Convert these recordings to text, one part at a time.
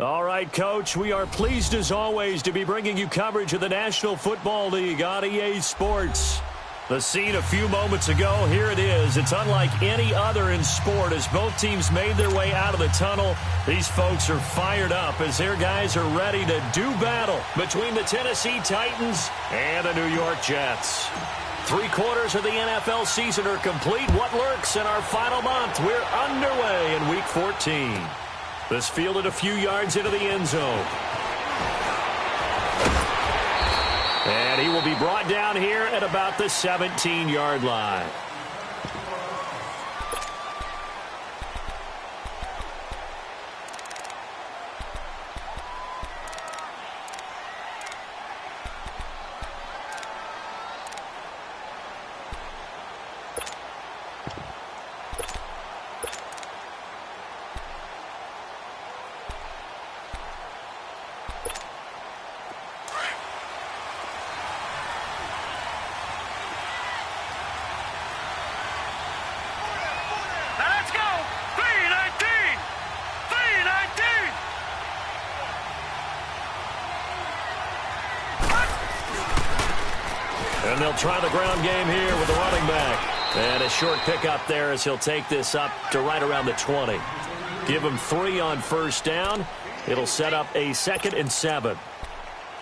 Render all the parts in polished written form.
All right, Coach, we are pleased as always to be bringing you coverage of the National Football League on EA Sports. The scene a few moments ago, here it is. It's unlike any other in sport as both teams made their way out of the tunnel. These folks are fired up as their guys are ready to do battle between the Tennessee Titans and the New York Jets. 3/4 of the NFL season are complete. What lurks in our final month? We're underway in Week 14. This fielded a few yards into the end zone. And he will be brought down here at about the 17-yard line. And they'll try the ground game here with the running back. And a short pickup there as he'll take this up to right around the 20. Give him 3 on first down. It'll set up a 2nd and 7.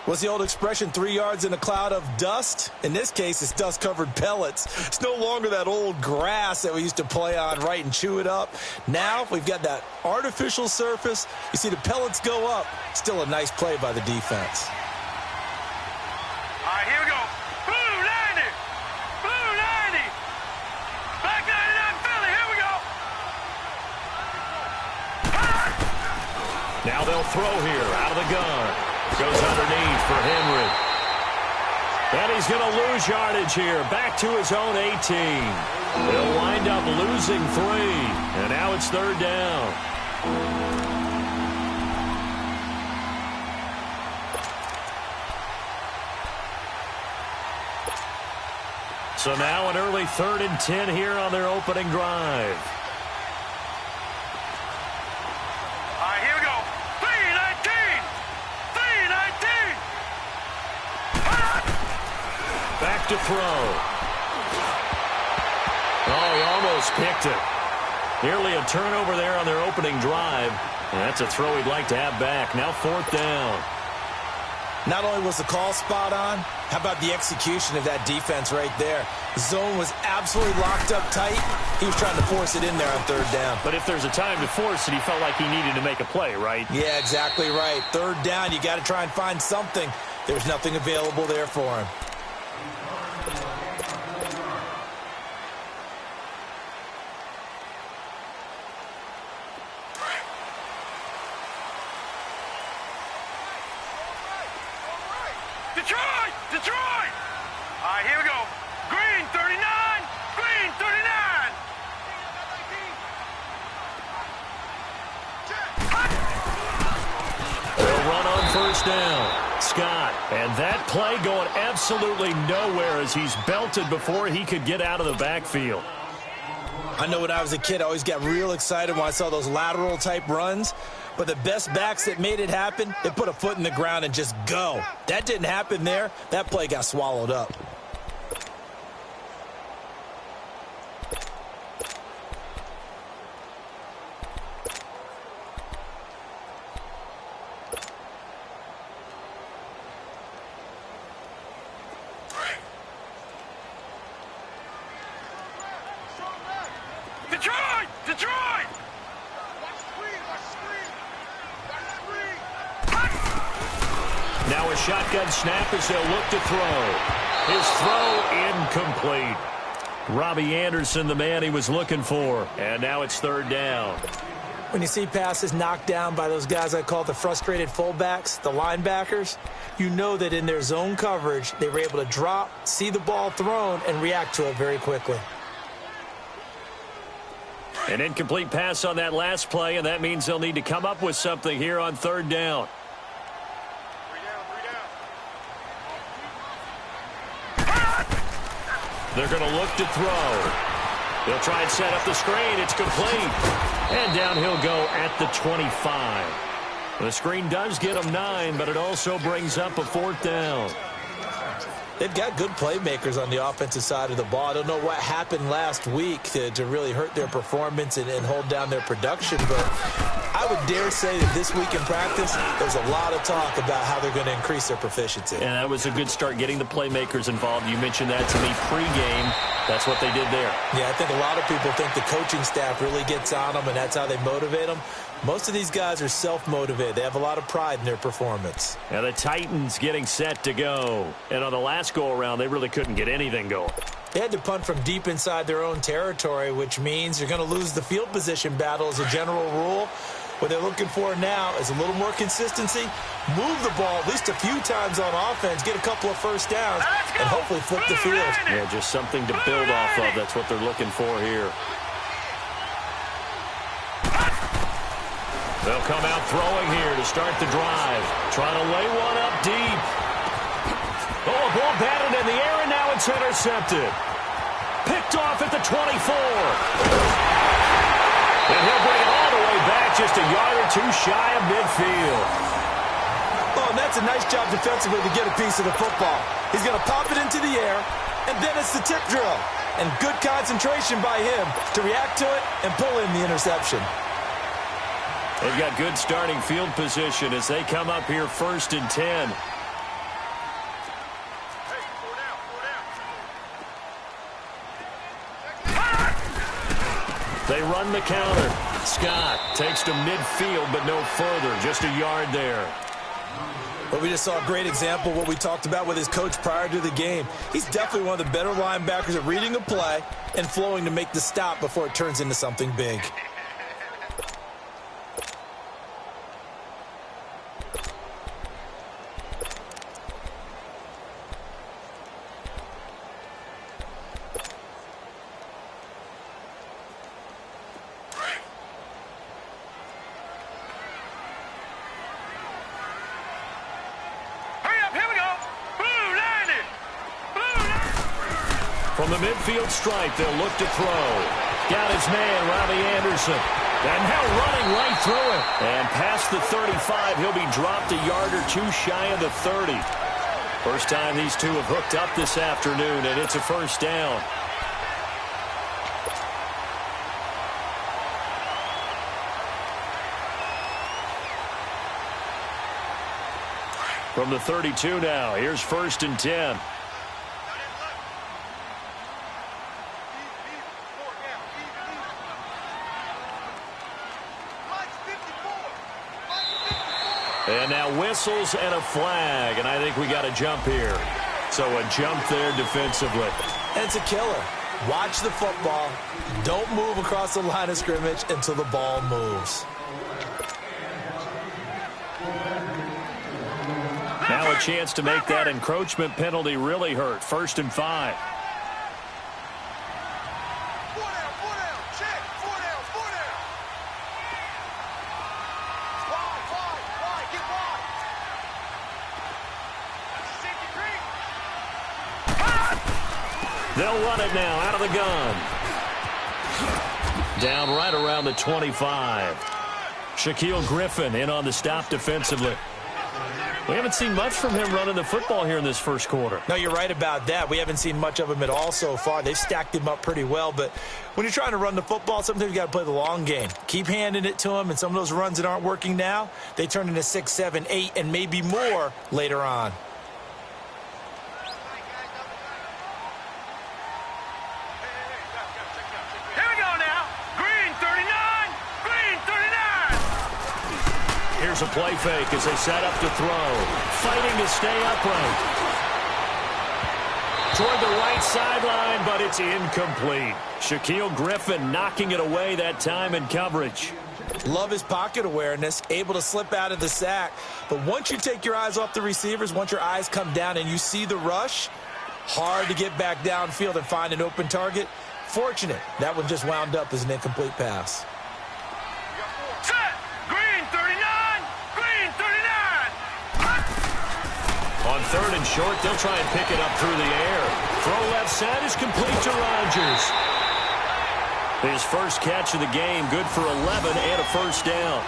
What's the old expression, 3 yards in a cloud of dust? In this case, it's dust-covered pellets. It's no longer that old grass that we used to play on, right, and chew it up. Now we've got that artificial surface. You see the pellets go up. Still a nice play by the defense. All right, here we go. Blue 90. Blue 90. Black 99 Philly. Here we go. Now they'll throw here out of the gun. Goes underneath for Henry. And he's going to lose yardage here. Back to his own 18. They'll wind up losing 3. And now it's 3rd down. So now an early 3rd and 10 here on their opening drive. All right, here we go. 319. 319. Back to throw. Oh, he almost picked it. Nearly a turnover there on their opening drive. And that's a throw he'd like to have back. Now 4th down. Not only was the call spot on, how about the execution of that defense right there? The zone was absolutely locked up tight. He was trying to force it in there on 3rd down. But if there's a time to force it, he felt like he needed to make a play, right? Yeah, exactly right. 3rd down, you got to try and find something. There's nothing available there for him. Detroit! Detroit! All right, here we go. Green 39. Green 39. They'll run on 1st down. Scott, and that play going absolutely nowhere as he's belted before he could get out of the backfield. I know when I was a kid, I always got real excited when I saw those lateral type runs. But the best backs that made it happen, they put a foot in the ground and just go. That didn't happen there. That play got swallowed up. Detroit! Detroit! Now a shotgun snap as they'll look to throw. His throw incomplete. Robbie Anderson, the man he was looking for. And now it's 3rd down. When you see passes knocked down by those guys I call the frustrated fullbacks, the linebackers, you know that in their zone coverage, they were able to drop, see the ball thrown, and react to it very quickly. An incomplete pass on that last play, and that means they'll need to come up with something here on 3rd down. They're going to look to throw. They'll try and set up the screen. It's complete. And down he'll go at the 25. The screen does get them 9, but it also brings up a 4th down. They've got good playmakers on the offensive side of the ball. I don't know what happened last week to really hurt their performance and hold down their production, but I would dare say that this week in practice, there's a lot of talk about how they're going to increase their proficiency. And that was a good start, getting the playmakers involved. You mentioned that to me pregame. That's what they did there. Yeah, I think a lot of people think the coaching staff really gets on them, and that's how they motivate them. Most of these guys are self-motivated. They have a lot of pride in their performance. And the Titans getting set to go. And on the last go-around, they really couldn't get anything going. They had to punt from deep inside their own territory, which means you're going to lose the field position battle as a general rule. What they're looking for now is a little more consistency, move the ball at least a few times on offense, get a couple of first downs, and hopefully flip the field. Yeah, just something to build off of. That's what they're looking for here. They'll come out throwing here to start the drive. Trying to lay one up deep. Oh, a ball batted in the air, and now it's intercepted. Picked off at the 24. And he'll bring it all the way back, just a yard or two shy of midfield. Oh, and that's a nice job defensively to get a piece of the football. He's going to pop it into the air, and then it's the tip drill. And good concentration by him to react to it and pull in the interception. They've got good starting field position as they come up here 1st and 10. They run the counter. Scott takes to midfield, but no further. Just a yard there. But we just saw a great example of what we talked about with his coach prior to the game. He's definitely one of the better linebackers at reading a play and flowing to make the stop before it turns into something big. From the midfield stripe, they'll look to throw. Got his man, Robbie Anderson. And now running right through it. And past the 35, he'll be dropped a yard or two shy of the 30. First time these two have hooked up this afternoon, and it's a first down. From the 32 now, here's 1st and 10. And now whistles and a flag, and I think we got a jump here. So a jump there defensively. And it's a killer. Watch the football. Don't move across the line of scrimmage until the ball moves. Now a chance to make that encroachment penalty really hurt. 1st and 5. They'll run it now out of the gun. Down right around the 25. Shaquille Griffin in on the stop defensively. We haven't seen much from him running the football here in this first quarter. No, you're right about that. We haven't seen much of him at all so far. They've stacked him up pretty well, but when you're trying to run the football, sometimes you got to play the long game. Keep handing it to him, and some of those runs that aren't working now, they turn into 6, 7, 8, and maybe more later on. Here's a play fake as they set up to throw. Fighting to stay upright. Toward the right sideline, but it's incomplete. Shaquille Griffin knocking it away that time in coverage. Love his pocket awareness, able to slip out of the sack. But once you take your eyes off the receivers, once your eyes come down and you see the rush, hard to get back downfield and find an open target. Fortunate, that one just wound up as an incomplete pass. On 3rd and short, they'll try and pick it up through the air. Throw left side is complete to Rodgers. His first catch of the game, good for 11 and a first down.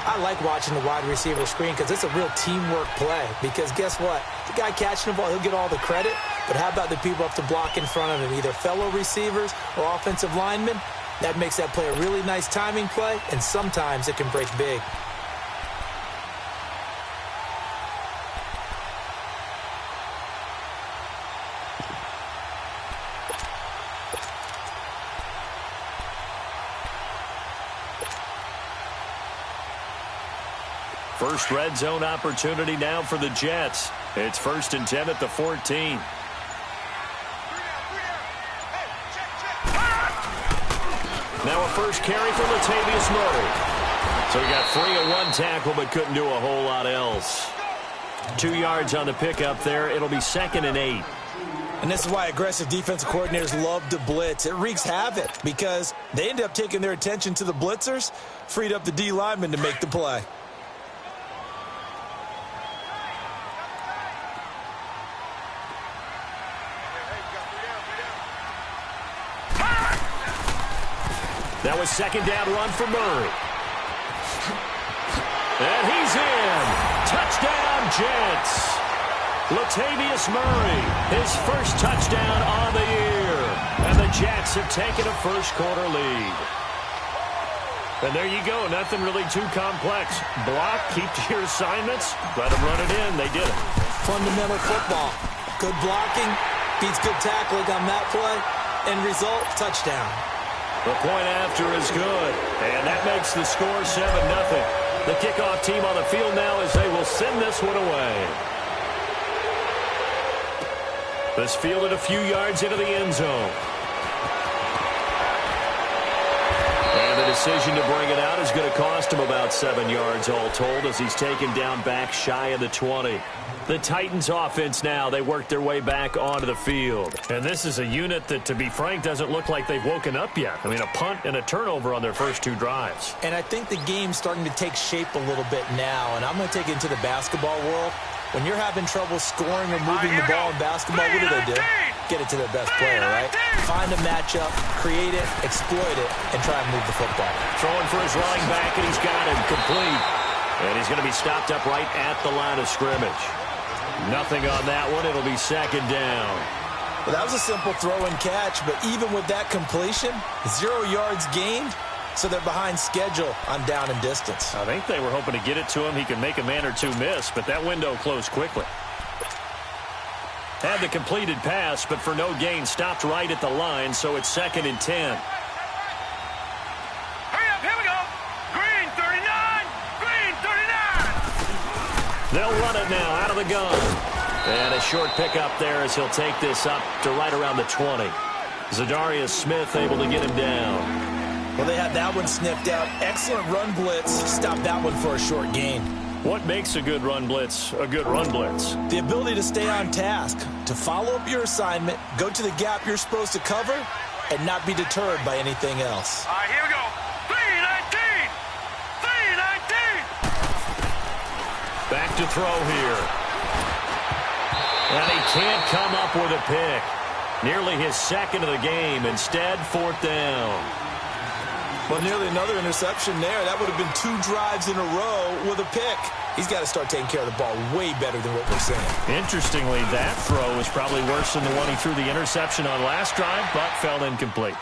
I I like watching the wide receiver screen because it's a real teamwork play. Because guess what? The guy catching the ball, he'll get all the credit. But how about the people up to block in front of him, either fellow receivers or offensive linemen? That makes that play a really nice timing play, and sometimes it can break big. First red zone opportunity now for the Jets. It's 1st and 10 at the 14. Now a first carry for Latavius Murray. So he got free of one tackle but couldn't do a whole lot else. 2 yards on the pickup there. It'll be 2nd and 8. And this is why aggressive defensive coordinators love to blitz. It wreaks havoc because they end up taking their attention to the blitzers, freed up the D lineman to make the play. That was 2nd down run for Murray. And he's in. Touchdown, Jets. Latavius Murray, his first touchdown on the year. And the Jets have taken a first-quarter lead. And there you go. Nothing really too complex. Block, keep to your assignments, let them run it in. They did it. Fundamental football. Good blocking beats good tackling on that play. End result, touchdown. The point after is good, and that makes the score 7-0. The kickoff team on the field now as they will send this one away. This fielded a few yards into the end zone. And the decision to bring it out is going to cost him about 7 yards all told as he's taken down back shy of the 20. The Titans offense now, they work their way back onto the field. And this is a unit that, to be frank, doesn't look like they've woken up yet. I mean, a punt and a turnover on their first 2 drives. And I think the game's starting to take shape a little bit now. And I'm going to take it into the basketball world. When you're having trouble scoring or moving the ball in basketball, what do? Get it to their best player, right? Find a matchup, create it, exploit it, and try and move the football. Throwing for his running back, and he's got him complete. And he's going to be stopped up right at the line of scrimmage. Nothing on that one. It'll be 2nd down. Well, that was a simple throw and catch, but even with that completion, 0 yards gained, so they're behind schedule on down and distance. I think they were hoping to get it to him. He could make a man or two miss, but that window closed quickly. Had the completed pass, but for no gain, stopped right at the line, so it's 2nd and 10. Hurry up, here we go. Green 39, green 39. They'll run it now out of the gun. And a short pickup there as he'll take this up to right around the 20. Zadarius Smith able to get him down. Well, they had that one sniffed out. Excellent run blitz. Stopped that one for a short gain. What makes a good run blitz a good run blitz? The ability to stay on task, to follow up your assignment, go to the gap you're supposed to cover, and not be deterred by anything else. All right, here we go. 319. 319. Back to throw here. And he can't come up with a pick. Nearly his 2nd of the game. Instead, 4th down. Well, nearly another interception there. That would have been 2 drives in a row with a pick. He's got to start taking care of the ball way better than what we're seeing. Interestingly, that throw was probably worse than the one he threw the interception on last drive, but fell incomplete.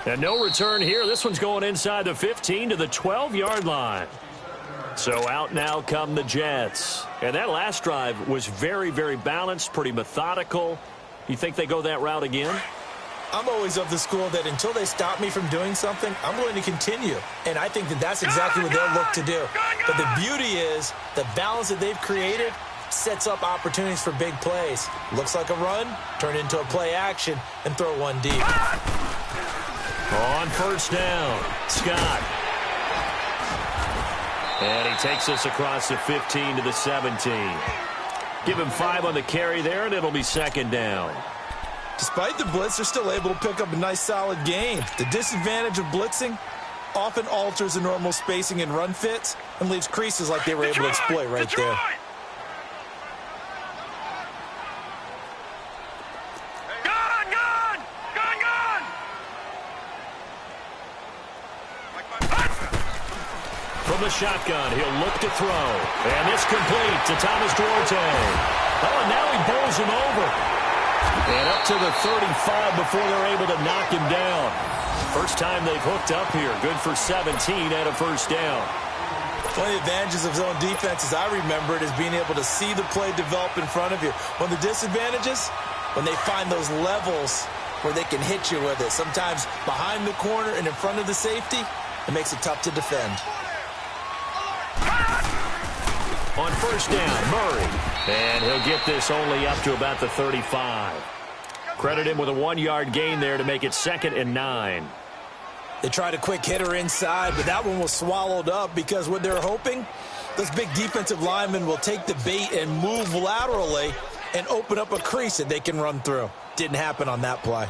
And no return here. This one's going inside the 15 to the 12-yard line. So out now come the Jets. And that last drive was very, very balanced, pretty methodical. You think they go that route again? I'm always of the school that until they stop me from doing something, I'm going to continue. And I think that that's exactly what they'll look to do. But the beauty is the balance that they've created sets up opportunities for big plays. Looks like a run, turn into a play action, and throw one deep. On 1st down, Scott. And he takes this across the 15 to the 17. Give him 5 on the carry there, and it'll be 2nd down. Despite the blitz, they're still able to pick up a nice, solid gain. The disadvantage of blitzing often alters the normal spacing and run fits and leaves creases like they were able to exploit right there. From the shotgun, he'll look to throw. And this complete to Thomas Duarte. Oh, and now he bowls him over. And up to the 35 before they're able to knock him down. First time they've hooked up here. Good for 17 and a first down. One of the advantages of zone defense, as I remember it, is being able to see the play develop in front of you. One of the disadvantages, when they find those levels where they can hit you with it. Sometimes behind the corner and in front of the safety, it makes it tough to defend. On first down, Murray. And he'll get this only up to about the 35. Credit him with a 1-yard gain there to make it 2nd and 9. They tried a quick hitter inside, but that one was swallowed up because what they're hoping, those big defensive linemen will take the bait and move laterally and open up a crease that they can run through. Didn't happen on that play.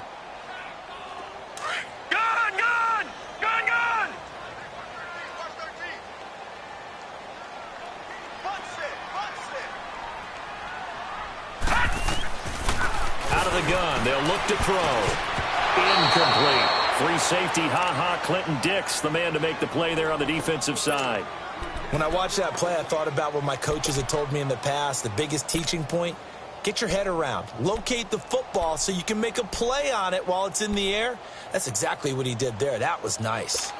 Out of the gun, they'll look to throw. Incomplete. Free safety, Clinton Dix, the man to make the play there on the defensive side. When I watched that play, I thought about what my coaches had told me in the past. The biggest teaching point, get your head around. Locate the football so you can make a play on it while it's in the air. That's exactly what he did there. That was nice.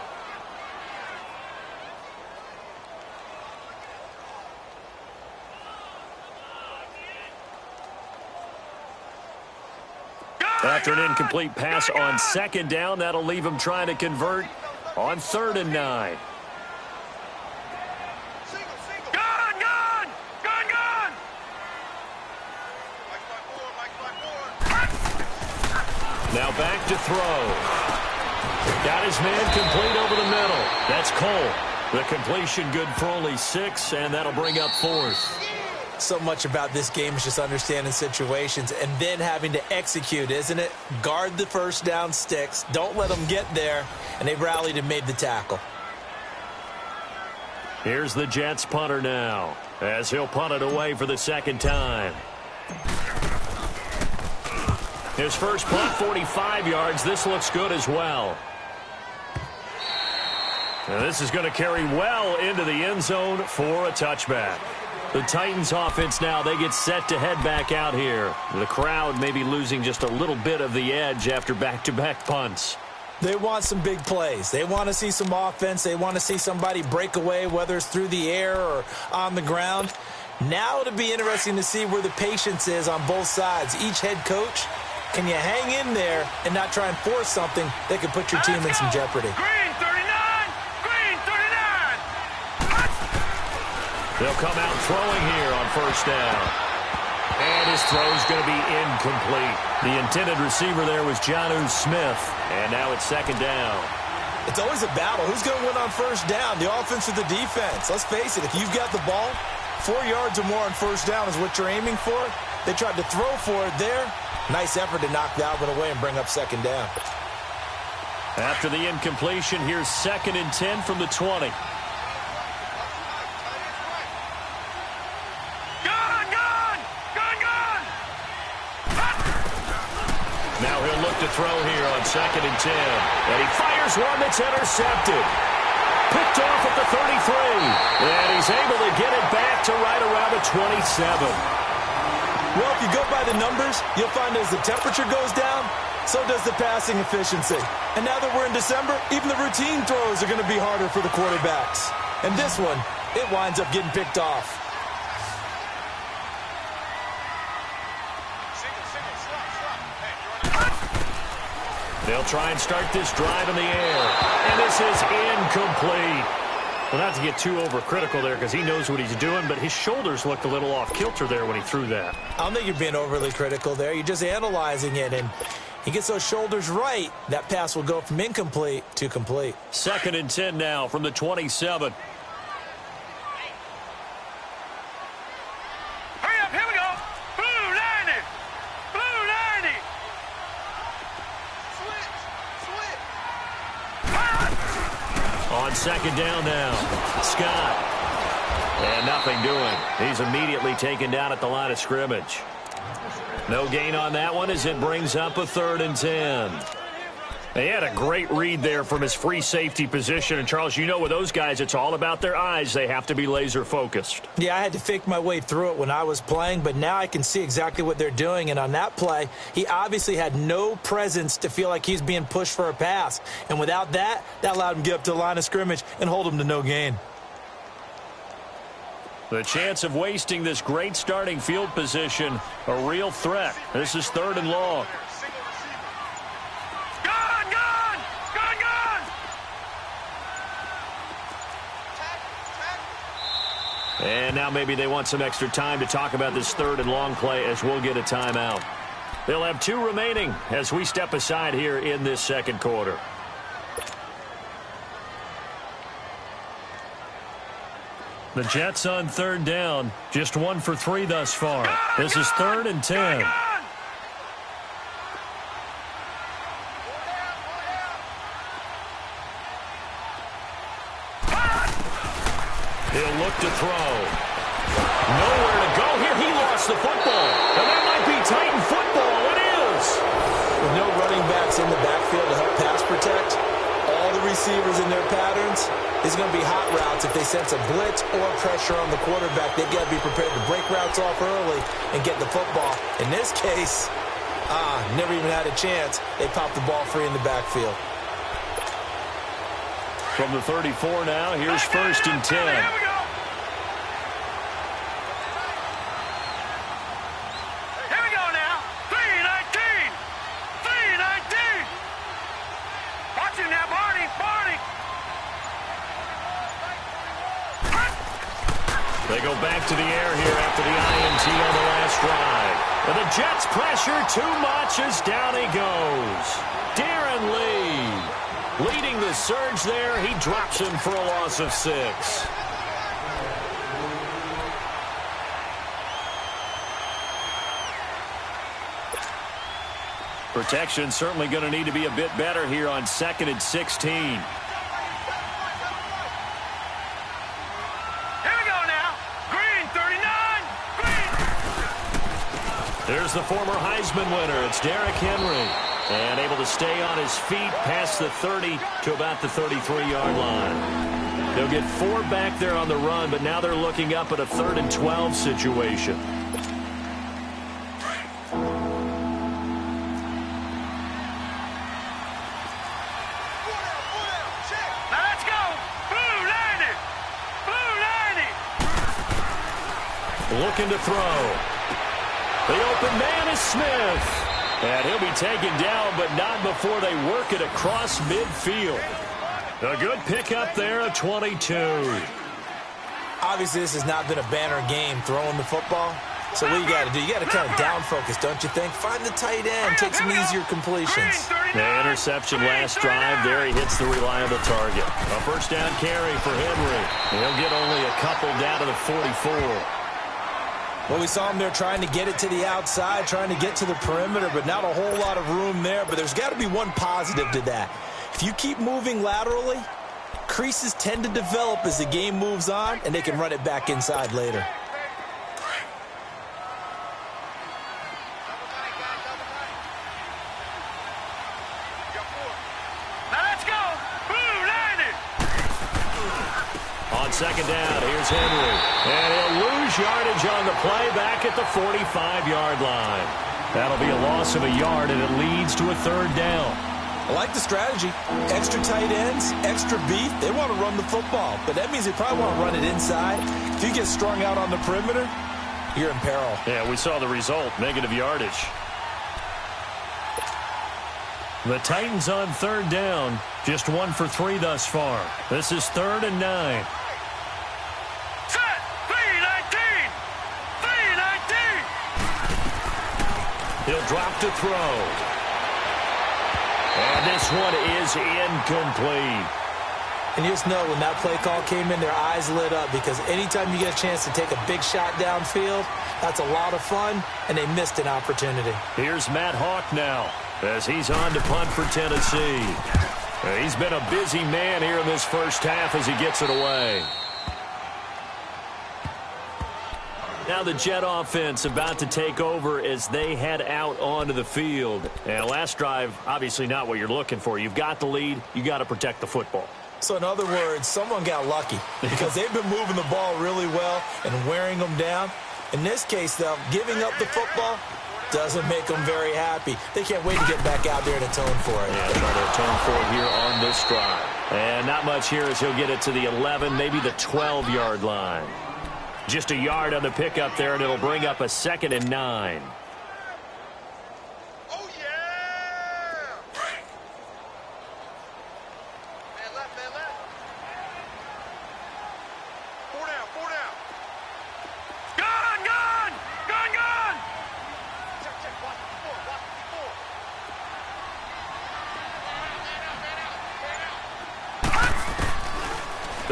After an incomplete pass on 2nd down, that'll leave him trying to convert on 3rd and 9. Now back to throw. Got his man complete over the middle. That's Cole. The completion good for only 6, and that'll bring up 4th. So much about this game is just understanding situations and then having to execute, isn't it? Guard the first down sticks. Don't let them get there. And they rallied and made the tackle. Here's the Jets punter now, as he'll punt it away for the 2nd time. His first punt, 45 yards. This looks good as well. Now this is going to carry well into the end zone for a touchback. The Titans offense now, they get set to head back out here. The crowd may be losing just a little bit of the edge after back-to-back punts. They want some big plays. They want to see some offense. They want to see somebody break away, whether it's through the air or on the ground. Now it'll be interesting to see where the patience is on both sides. Each head coach, can you hang in there and not try and force something that could put your team in some jeopardy? They'll come out throwing here on first down. And his throw's going to be incomplete. The intended receiver there was Jonnu Smith. And now it's 2nd down. It's always a battle. Who's going to win on first down, the offense or the defense? Let's face it, if you've got the ball, 4 yards or more on first down is what you're aiming for. They tried to throw for it there. Nice effort to knock that one away and bring up 2nd down. After the incompletion, here's 2nd and 10 from the 20. Now he'll look to throw here on 2nd and 10. And he fires one that's intercepted. Picked off at the 33. And he's able to get it back to right around the 27. Well, if you go by the numbers, you'll find as the temperature goes down, so does the passing efficiency. And now that we're in December, even the routine throws are going to be harder for the quarterbacks. And this one, it winds up getting picked off. They'll try and start this drive in the air. And this is incomplete. Well, not to get too overcritical there because he knows what he's doing, but his shoulders looked a little off kilter there when he threw that. I don't think you're being overly critical there. You're just analyzing it, and he gets those shoulders right. That pass will go from incomplete to complete. 2nd and 10 now from the 27. Hurry up, here we go. Blue 90. Blue 90. On 2nd down now, Scott. And nothing doing. He's immediately taken down at the line of scrimmage. No gain on that one as it brings up a 3rd and 10. He had a great read there from his free safety position. And, Charles, you know with those guys, it's all about their eyes. They have to be laser-focused. Yeah, I had to fake my way through it when I was playing, but now I can see exactly what they're doing. And on that play, he obviously had no presence to feel like he's being pushed for a pass. And without that, that allowed him to get up to the line of scrimmage and hold him to no gain. The chance of wasting this great starting field position, a real threat. This is 3rd and long. And now maybe they want some extra time to talk about this 3rd and long play as we'll get a timeout. They'll have 2 remaining as we step aside here in this 2nd quarter. The Jets on 3rd down, just 1 for 3 thus far. This is 3rd and 10. He'll look to throw. Nowhere to go here. He lost the football. And that might be Titan football. It is. With no running backs in the backfield to help pass protect, all the receivers in their patterns, it's going to be hot routes. If they sense a blitz or pressure on the quarterback, they've got to be prepared to break routes off early and get the football. In this case, never even had a chance. They popped the ball free in the backfield. From the 34 now, here's 1st and 10. Here we go. Here we go now. 3-19. 3-19. Watch him now, Barney. Barney. They go back to the air here after the IMT on the last drive. And the Jets pressure too much as down he goes. Darren Lee leading the surge there. He drops him for a loss of 6. Protection certainly going to need to be a bit better here on 2nd and 16. Here we go now. Green, 39. Green. There's the former Heisman winner. It's Derrick Henry. And able to stay on his feet past the 30 to about the 33-yard line. They'll get 4 back there on the run, but now they're looking up at a 3rd and 12 situation. Now let's go. Blue 90. Blue 90. Looking to throw. The open man is Smith. And he'll be taken down, but not before they work it across midfield. A good pickup there at 22. Obviously, this has not been a banner game throwing the football. So what you got to do, you got to kind of down focus, don't you think? Find the tight end, take some easier completions. The interception last drive there. He hits the reliable target. A 1st down carry for Henry. He'll get only a couple down to the 44. Well, we saw him there trying to get it to the outside, trying to get to the perimeter, but not a whole lot of room there. But there's got to be one positive to that. If you keep moving laterally, creases tend to develop as the game moves on, and they can run it back inside later. Now let's go. Blue 90. On 2nd down, here's Henry. And he'll lose yardage on the play back at the 45-yard line. That'll be a loss of a yard, and it leads to a 3rd down. I like the strategy. Extra tight ends, extra beef. They want to run the football, but that means they probably want to run it inside. If you get strung out on the perimeter, you're in peril. Yeah, we saw the result, negative yardage. The Titans on 3rd down, just 1 for 3 thus far. This is 3rd and 9. Set. 3-19. 3-19. He'll drop to throw. And this one is incomplete. And you just know when that play call came in, their eyes lit up, because anytime you get a chance to take a big shot downfield, that's a lot of fun, and they missed an opportunity. Here's Matt Hawk now as he's on to punt for Tennessee. He's been a busy man here in this 1st half as he gets it away. Now the Jet offense about to take over as they head out onto the field. And last drive, obviously not what you're looking for. You've got the lead. You got to protect the football. So in other words, someone got lucky because they've been moving the ball really well and wearing them down. In this case, though, giving up the football doesn't make them very happy. They can't wait to get back out there and atone for it. Yeah, trying to atone for it here on this drive. And not much here as he'll get it to the 11, maybe the 12-yard line. Just a yard on the pickup there, and it'll bring up a 2nd and 9. Oh, yeah! Man left, man left. 4 down, 4 down. Gone, gone! Gone, gone! Check, check, watch the 4, watch the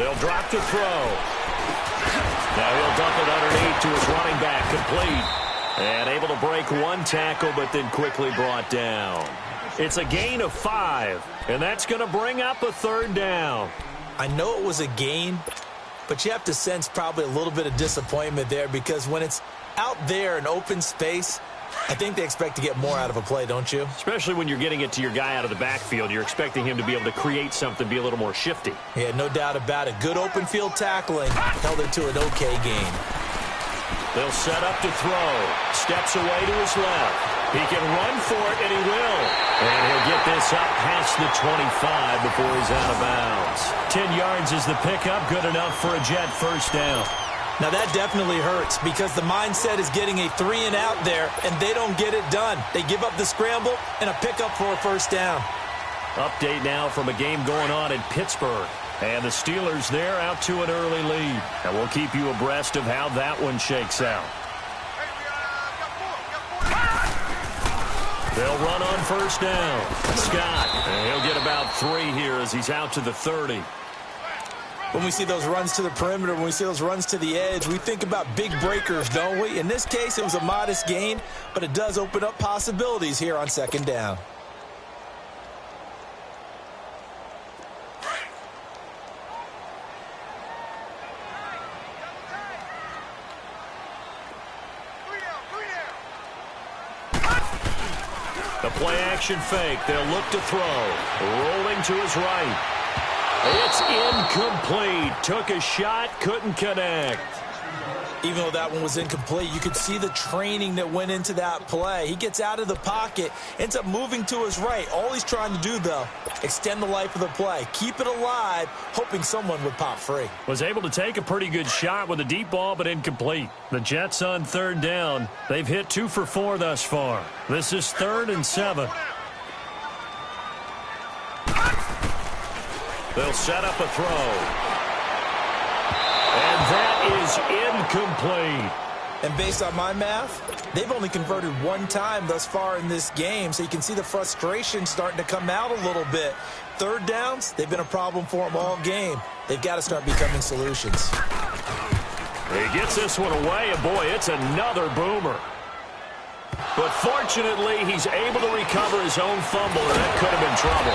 4. They'll drop to throw. Now he'll dump it underneath to his running back, complete. And able to break one tackle, but then quickly brought down. It's a gain of 5, and that's going to bring up a 3rd down. I know it was a gain, but you have to sense probably a little bit of disappointment there because when it's out there in open space, I think they expect to get more out of a play, don't you? Especially when you're getting it to your guy out of the backfield. You're expecting him to be able to create something, be a little more shifty. Yeah, no doubt about it. Good open field tackling held it to an okay gain. They'll set up to throw. Steps away to his left. He can run for it, and he will. And he'll get this up past the 25 before he's out of bounds. 10 yards is the pickup. Good enough for a Jet first down. Now that definitely hurts because the mindset is getting a 3 and out there, and they don't get it done. They give up the scramble and a pickup for a first down. Update now from a game going on in Pittsburgh. And the Steelers there out to an early lead. And we'll keep you abreast of how that one shakes out. They'll run on first down. Scott, and he'll get about 3 here as he's out to the 30. When we see those runs to the perimeter, when we see those runs to the edge, we think about big breakers, don't we? In this case, it was a modest gain, but it does open up possibilities here on 2nd down. The play-action fake. They'll look to throw. Rolling to his right. It's incomplete. Took a shot, couldn't connect. Even though that one was incomplete, you could see the training that went into that play. He gets out of the pocket, ends up moving to his right. All he's trying to do, though, extend the life of the play. Keep it alive, hoping someone would pop free. Was able to take a pretty good shot with a deep ball, but incomplete. The Jets on 3rd down. They've hit 2 for 4 thus far. This is 3rd and 7. They'll set up a throw. And that is incomplete. And based on my math, they've only converted 1 time thus far in this game, so you can see the frustration starting to come out a little bit. 3rd downs, they've been a problem for them all game. They've got to start becoming solutions. He gets this one away, and boy, it's another boomer. But fortunately, he's able to recover his own fumble, and that could have been trouble.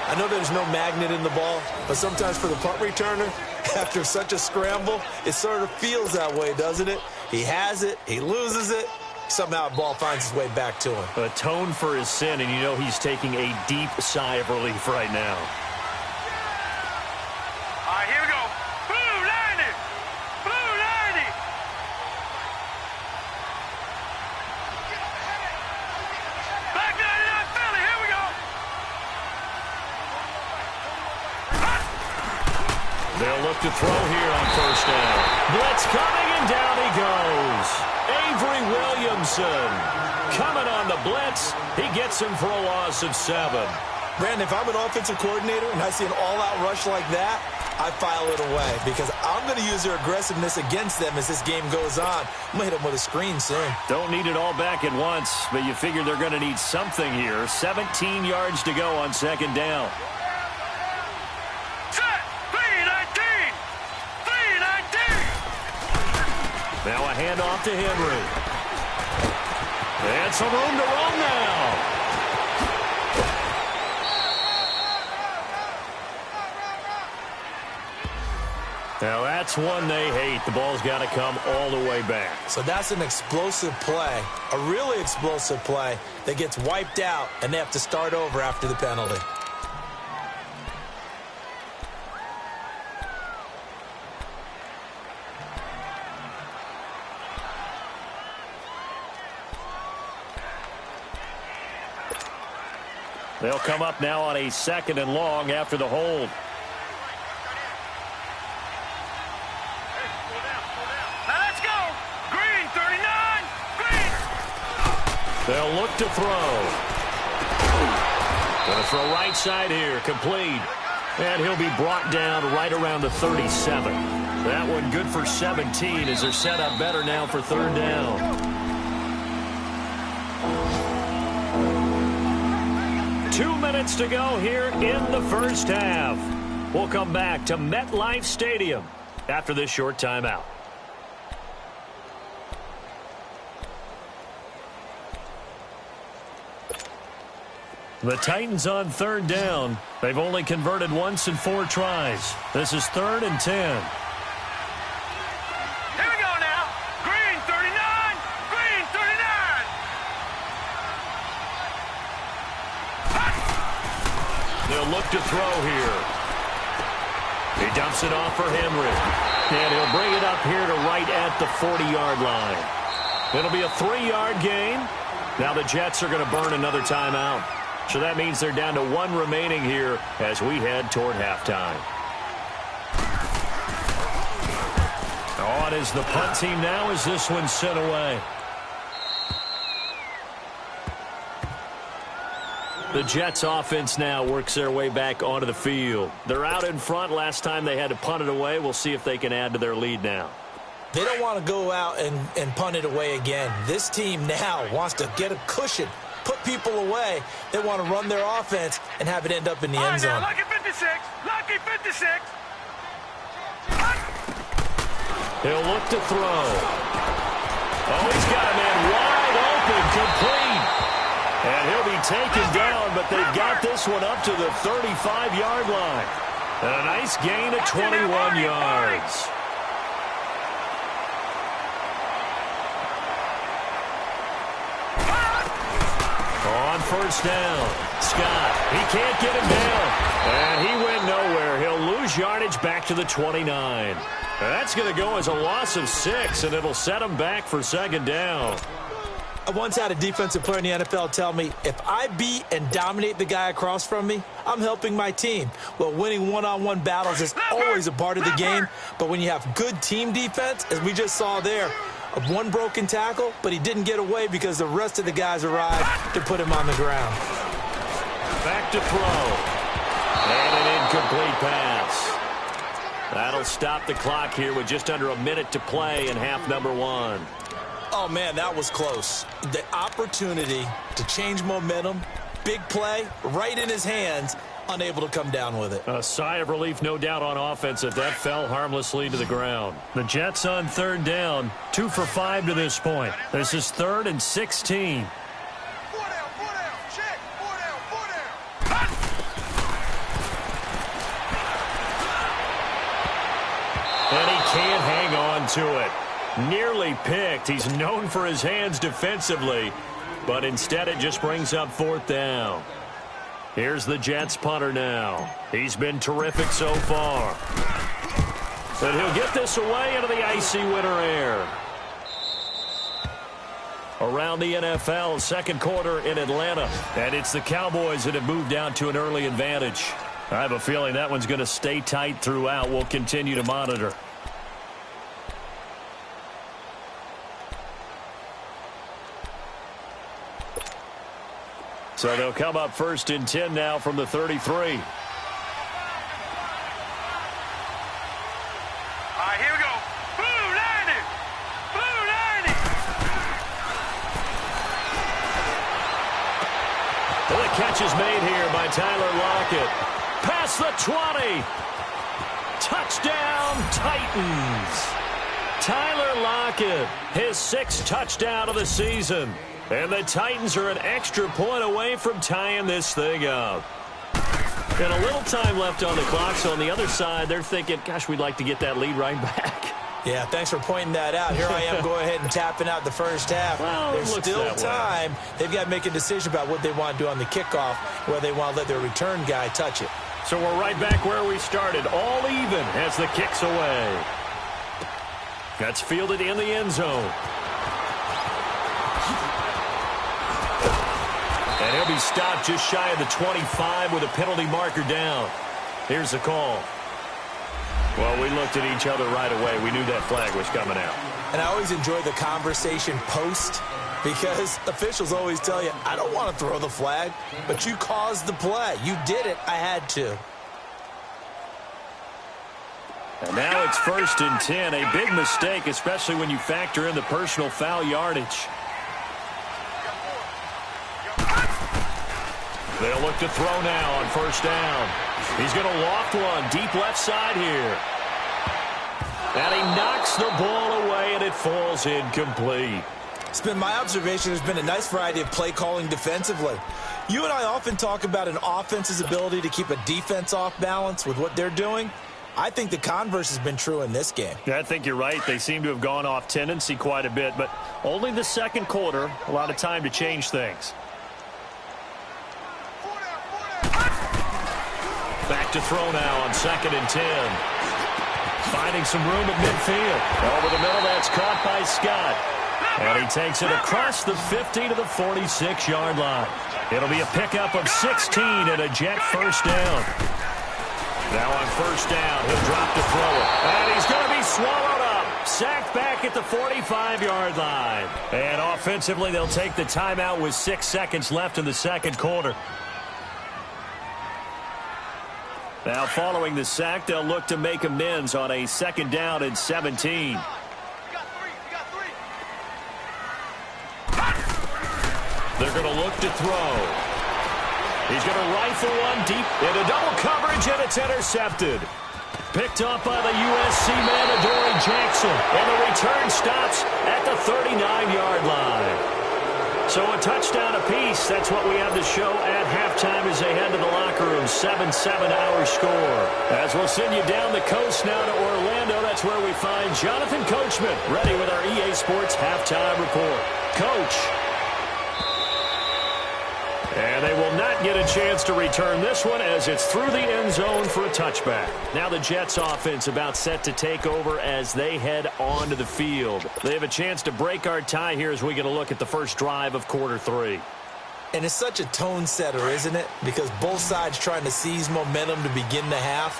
I know there's no magnet in the ball, but sometimes for the punt returner, after such a scramble, it sort of feels that way, doesn't it? He has it, he loses it, somehow the ball finds its way back to him. Atone for his sin, and you know he's taking a deep sigh of relief right now. All right, here we go. Blue 90! Blue 90! Back 99 Philly, here we go! They'll look to throw here on first down. Blitz coming, and down he goes. Avery Williamson coming on the blitz. He gets him for a loss of 7. Brandon, if I'm an offensive coordinator and I see an all-out rush like that, I file it away because I'm going to use their aggressiveness against them as this game goes on. I'm going to hit them with a screen soon. Don't need it all back at once, but you figure they're going to need something here. 17 yards to go on 2nd down. Now a handoff to Henry. And some room to run now. Now that's one they hate. The ball's got to come all the way back. So that's an explosive play, a really explosive play that gets wiped out, and they have to start over after the penalty. They'll come up now on a 2nd and long after the hold. They'll look to throw. Going to throw right side here, complete. And he'll be brought down right around the 37. That one good for 17 as they're set up better now for 3rd down. Two minutes to go here in the first half. We'll come back to MetLife Stadium after this short timeout. The Titans on 3rd down. They've only converted once in 4 tries. This is 3rd and 10. Here we go now. Green 39. Green 39. They'll look to throw here. He dumps it off for Henry. And he'll bring it up here to right at the 40-yard line. It'll be a 3-yard gain. Now the Jets are going to burn another timeout. So that means they're down to 1 remaining here as we head toward halftime. On is the punt team now as this one's sent away. The Jets offense now works their way back onto the field. They're out in front. Last time they had to punt it away. We'll see if they can add to their lead now. They don't want to go out and punt it away again. This team now wants to get a cushion, put people away. They want to run their offense and have it end up in the end zone. Lucky 56. Lucky 56. He'll look to throw. Oh, he's got a man wide open, complete. And he'll be taken down, but they've got this one up to the 35-yard line. And a nice gain of 21 yards. On 1st down, Scott, he can't get him down. And he went nowhere. He'll lose yardage back to the 29. That's going to go as a loss of 6, and it'll set him back for 2nd down. I once had a defensive player in the NFL tell me, if I beat and dominate the guy across from me, I'm helping my team. Well, winning one-on-one battles is always a part of the game, but when you have good team defense, as we just saw there, one broken tackle, but he didn't get away because the rest of the guys arrived to put him on the ground. Back to throw. And an incomplete pass. That'll stop the clock here with just under a minute to play in half number 1. Oh, man, that was close. The opportunity to change momentum, big play, right in his hands, unable to come down with it. A sigh of relief, no doubt, on offense if that fell harmlessly to the ground. The Jets on 3rd down, 2 for 5 to this point. This is 3rd and 16. 4 down, check, 4 down. And he can't hang on to it. Nearly picked. He's known for his hands defensively, but instead it just brings up 4th down. Here's the Jets punter now. He's been terrific so far. But he'll get this away into the icy winter air. Around the NFL, 2nd quarter in Atlanta. And it's the Cowboys that have moved down to an early advantage. I have a feeling that one's going to stay tight throughout. We'll continue to monitor. So they'll come up 1st and 10 now from the 33. All right, here we go. Blue 90. Blue 90. Well, the catch is made here by Tyler Lockett. Past the 20. Touchdown, Titans. Tyler Lockett, his 6th touchdown of the season. And the Titans are an extra point away from tying this thing up. And a little time left on the clock, so on the other side, they're thinking, gosh, we'd like to get that lead right back. Yeah, thanks for pointing that out. Here I am going ahead and tapping out the first half. Well, there's still time. They've got to make a decision about what they want to do on the kickoff, whether they want to let their return guy touch it. So we're right back where we started, all even as the kick's away. That's fielded in the end zone. And he'll be stopped just shy of the 25 with a penalty marker down. Here's the call. Well, we looked at each other right away. We knew that flag was coming out. And I always enjoy the conversation post because officials always tell you, I don't want to throw the flag, but you caused the play. You did it. I had to. And now it's 1st and 10. A big mistake, especially when you factor in the personal foul yardage. They'll look to throw now on 1st down. He's going to loft one deep left side here. And he knocks the ball away, and it falls incomplete. It's been my observation there's been a nice variety of play calling defensively. You and I often talk about an offense's ability to keep a defense off balance with what they're doing. I think the converse has been true in this game. Yeah, I think you're right. They seem to have gone off tendency quite a bit, but only the second quarter, a lot of time to change things. Back to throw now on 2nd and 10. Finding some room at midfield. Over the middle, that's caught by Scott. And he takes it across the 50 to the 46-yard line. It'll be a pickup of 16 and a Jet 1st down. Now on 1st down, he'll drop to throw it. And he's going to be swallowed up. Sacked back at the 45-yard line. And offensively, they'll take the timeout with 6 seconds left in the second quarter. Now following the sack, they'll look to make amends on a 2nd down and 17. They're going to look to throw. He's going to rifle one deep into double coverage, and it's intercepted. Picked up by the USC man, Adoree Jackson, and the return stops at the 39-yard line. So a touchdown apiece. That's what we have to show at halftime as they head to the locker room. 7-7 our score. As we'll send you down the coast now to Orlando, that's where we find Jonathan Coachman ready with our EA Sports halftime report. Coach. And they will not get a chance to return this one as it's through the end zone for a touchback. Now the Jets offense about set to take over as they head onto the field. They have a chance to break our tie here as we get a look at the first drive of quarter 3. And it's such a tone setter, isn't it? Because both sides trying to seize momentum to begin the half.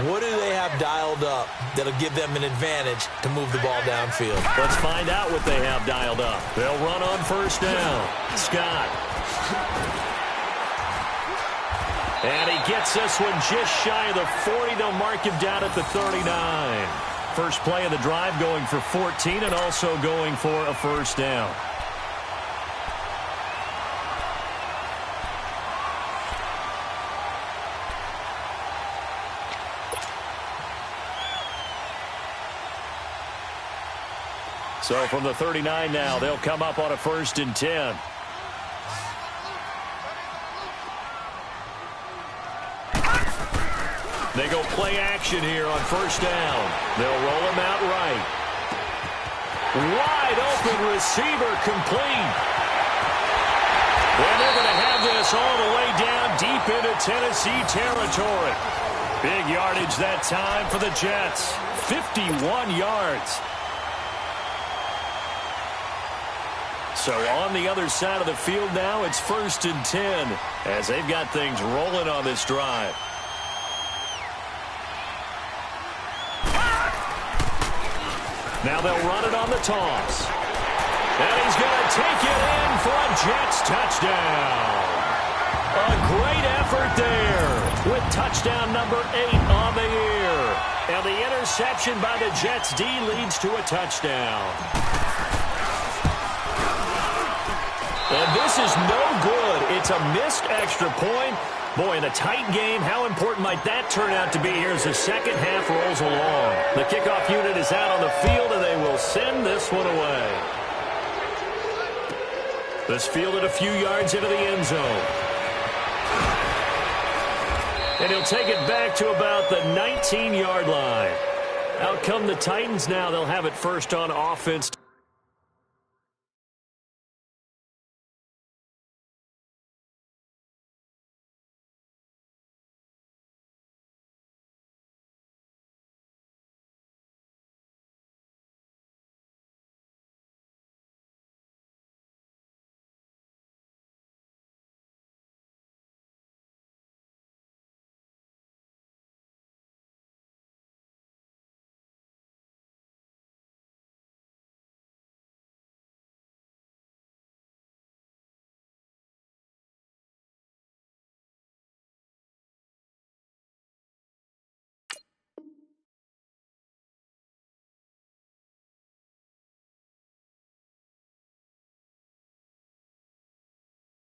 What do they have dialed up that'll give them an advantage to move the ball downfield? Let's find out what they have dialed up. They'll run on 1st down. Scott. And he gets this one just shy of the 40. They'll mark him down at the 39. First play of the drive going for 14 and also going for a 1st down. So from the 39 now, they'll come up on a 1st and 10. They go play action here on 1st down. They'll roll him out right. Wide open receiver complete. And they're going to have this all the way down deep into Tennessee territory. Big yardage that time for the Jets. 51 yards. So on the other side of the field now, it's 1st and 10 as they've got things rolling on this drive. Now they'll run it on the toss. And he's going to take it in for a Jets touchdown. A great effort there with touchdown number 8 on the year. And the interception by the Jets D leads to a touchdown. And this is no good. It's a missed extra point. Boy, in a tight game, how important might that turn out to be here as the second half rolls along? The kickoff unit is out on the field, and they will send this one away. This fielded a few yards into the end zone. And he'll take it back to about the 19-yard line. Out come the Titans now. They'll have it first on offense.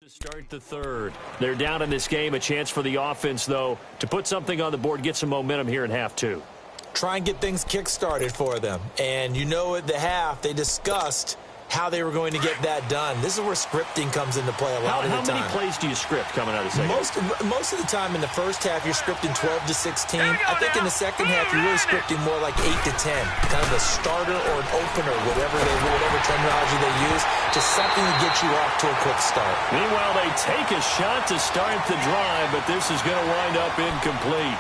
To start the third. They're down in this game. A chance for the offense, though, to put something on the board, get some momentum here in half two. Try and get things kick-started for them. And you know at the half, they discussed how they were going to get that done. This is where scripting comes into play a lot of the time. How many plays do you script coming out of the second? Most of the time in the first half, you're scripting 12 to 16. I think in the second half, you're really scripting more like 8 to 10. Kind of a starter or an opener, whatever terminology they use, just something to get you off to a quick start. Meanwhile, they take a shot to start the drive, but this is going to wind up incomplete.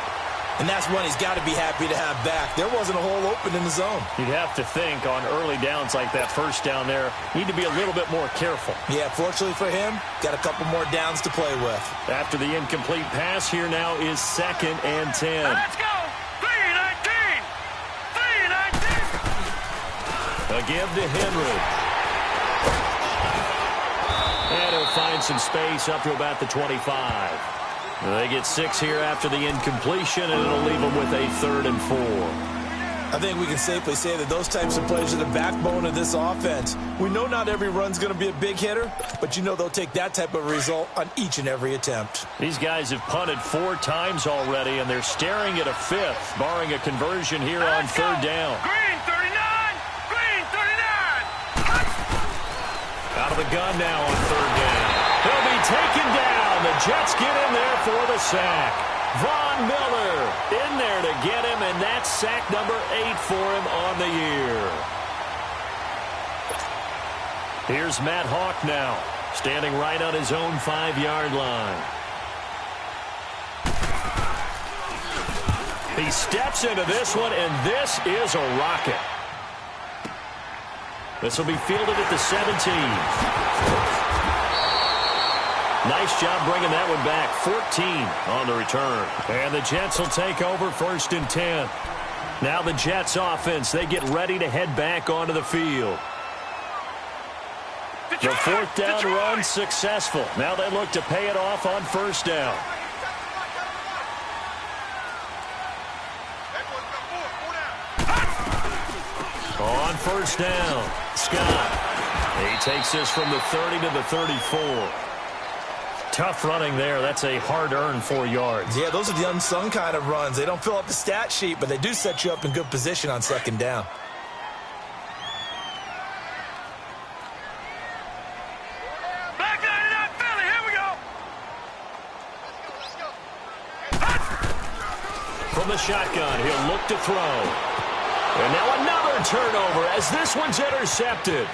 And that's one he's got to be happy to have back. There wasn't a hole open in the zone. You'd have to think on early downs like that first down there, need to be a little bit more careful. Yeah, fortunately for him, got a couple more downs to play with. After the incomplete pass, here now is 2nd and 10. Let's go. 3-19. 3-19. A give to Henry. And he'll find some space up to about the 25. They get 6 here after the incompletion, and it'll leave them with a 3rd and 4. I think we can safely say that those types of plays are the backbone of this offense. We know not every run's going to be a big hitter, but you know they'll take that type of result on each and every attempt. These guys have punted 4 times already, and they're staring at a 5th, barring a conversion here on 3rd down. Green 39. Green 39. Out of the gun now on 3rd down. He'll be taken down. The Jets get in there for the sack. Von Miller in there to get him, and that's sack number 8 for him on the year. Here's Matt Hawk now, standing right on his own 5-yard line. He steps into this one, and this is a rocket. This will be fielded at the 17. Nice job bringing that one back. 14 on the return. And the Jets will take over 1st and 10. Now the Jets offense, they get ready to head back onto the field. The 4th down run successful. Now they look to pay it off on 1st down. On 1st down, Scott. He takes this from the 30 to the 34. Tough running there. That's a hard-earned 4 yards. Yeah, those are the unsung kind of runs. They don't fill up the stat sheet, but they do set you up in good position on 2nd down. Back line it up, Philly. Here we go. From the shotgun, he'll look to throw. And now another turnover as this one's intercepted.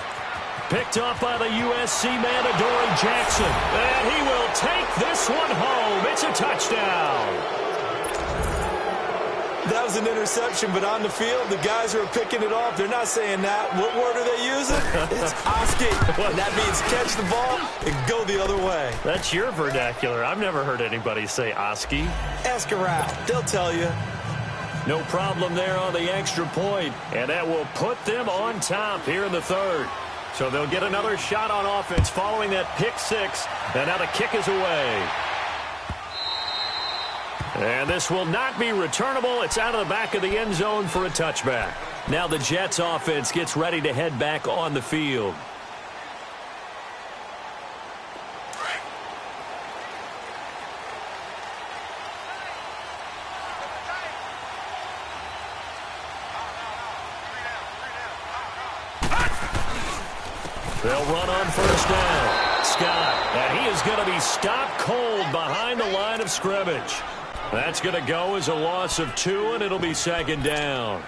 Picked off by the USC man, Adoree Jackson. And he will take this one home. It's a touchdown. That was an interception, but on the field, the guys who are picking it off, they're not saying that. What word are they using? It's Oski. And that means catch the ball and go the other way. That's your vernacular. I've never heard anybody say Oski. Ask around. They'll tell you. No problem there on the extra point. And that will put them on top here in the 3rd. So they'll get another shot on offense following that pick 6. And now the kick is away. And this will not be returnable. It's out of the back of the end zone for a touchback. Now the Jets offense gets ready to head back on the field. They'll run on 1st down. Scott, and he is going to be stopped cold behind the line of scrimmage. That's going to go as a loss of 2, and it'll be second down.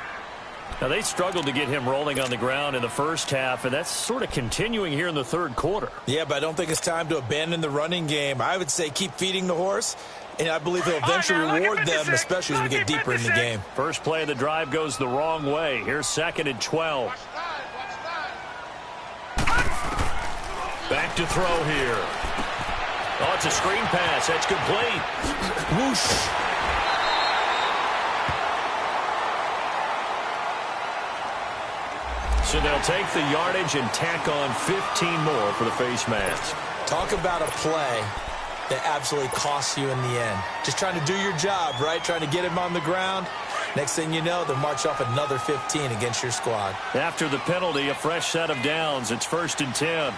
Now, they struggled to get him rolling on the ground in the first half, and that's sort of continuing here in the third quarter. Yeah, but I don't think it's time to abandon the running game. I would say keep feeding the horse, and I believe he'll eventually reward them, especially as we get deeper in the game. First play of the drive goes the wrong way. Here's 2nd and 12. Back to throw here. Oh, it's a screen pass. That's complete. Whoosh. So they'll take the yardage and tack on 15 more for the face mask. Talk about a play that absolutely costs you in the end. Just trying to do your job, right? Trying to get him on the ground. Next thing you know, they'll march off another 15 against your squad. After the penalty, a fresh set of downs. It's 1st and 10.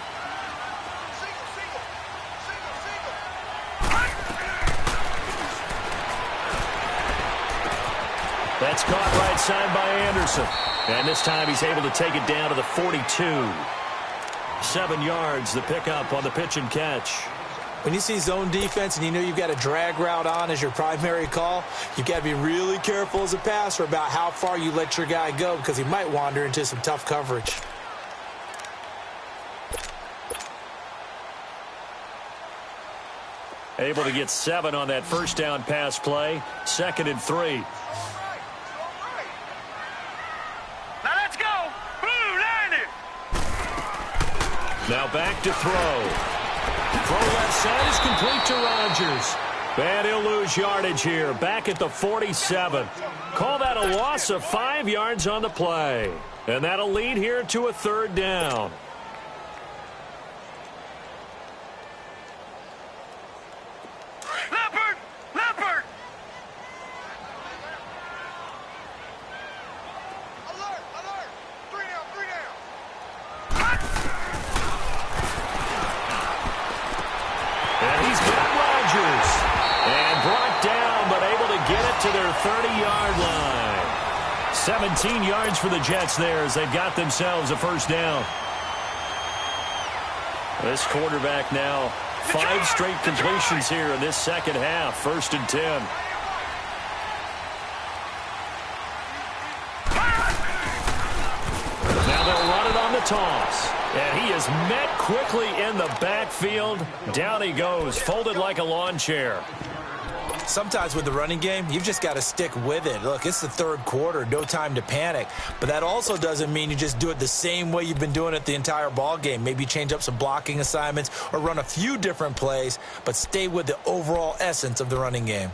That's caught right side by Anderson. And this time he's able to take it down to the 42. 7 yards, the pickup on the pitch and catch. When you see zone defense and you know you've got a drag route on as your primary call, you've got to be really careful as a passer about how far you let your guy go because he might wander into some tough coverage. Able to get 7 on that first down pass play. 2nd and 3. Now back to throw. Throw left side is complete to Rodgers. And he'll lose yardage here. Back at the 47. Call that a loss of 5 yards on the play. And that'll lead here to a 3rd down. Leopard! Alert! 3 down! And he's got Rodgers. And brought down, but able to get it to their 30-yard line. 17 yards for the Jets there as they've got themselves a 1st down. This quarterback now 5 straight completions here in this second half. 1st and 10. Now they'll run it on the toss. And he is met quickly in the backfield. Down he goes, folded like a lawn chair. Sometimes with the running game, you've just got to stick with it. Look, it's the 3rd quarter, no time to panic. But that also doesn't mean you just do it the same way you've been doing it the entire ball game. Maybe change up some blocking assignments or run a few different plays, but stay with the overall essence of the running game.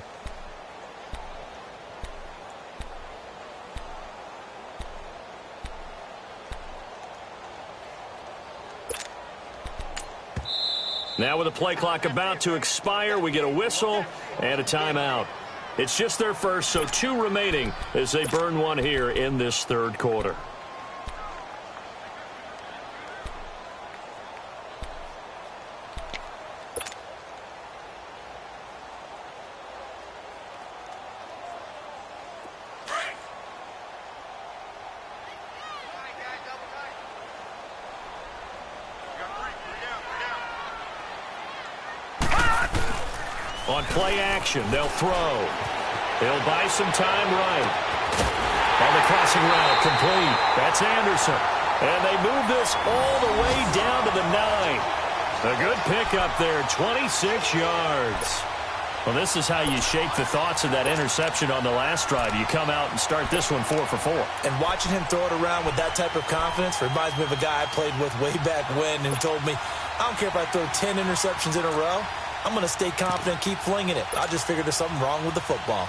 Now with the play clock about to expire, we get a whistle and a timeout. It's just their first, so 2 remaining as they burn 1 here in this 3rd quarter. On play action, they'll throw. They'll buy some time right. On the crossing route, complete. That's Anderson. And they move this all the way down to the 9. A good pickup there, 26 yards. Well, this is how you shape the thoughts of that interception on the last drive. You come out and start this one 4 for 4. And watching him throw it around with that type of confidence reminds me of a guy I played with way back when who told me, I don't care if I throw 10 interceptions in a row. I'm going to stay confident, keep flinging it. I just figured there's something wrong with the football.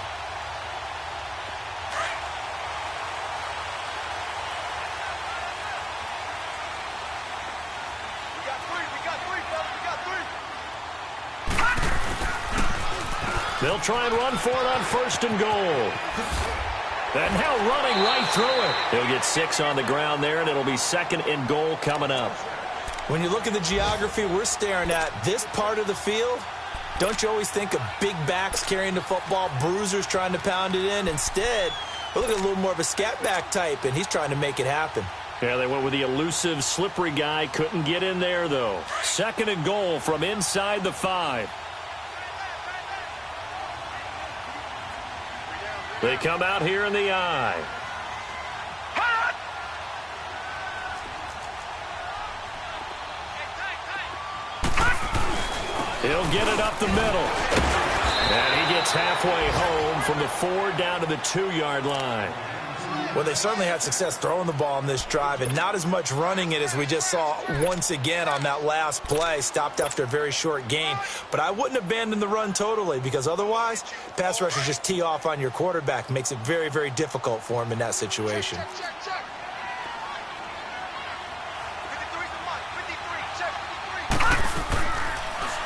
They'll try and run for it on 1st and goal. And now running right through it. He'll get 6 on the ground there, and it'll be 2nd and goal coming up. When you look at the geography we're staring at, this part of the field, don't you always think of big backs carrying the football, bruisers trying to pound it in? Instead, we're looking at a little more of a scat back type, and he's trying to make it happen. Yeah, they went with the elusive, slippery guy. Couldn't get in there, though. 2nd and goal from inside the 5. They come out here in the I. He'll get it up the middle. And he gets halfway home from the 4 down to the 2-yard line. Well, they certainly had success throwing the ball on this drive, and not as much running it as we just saw once again on that last play. Stopped after a very short gain. But I wouldn't abandon the run totally, because otherwise, pass rushers just tee off on your quarterback. Makes it very, very difficult for him in that situation.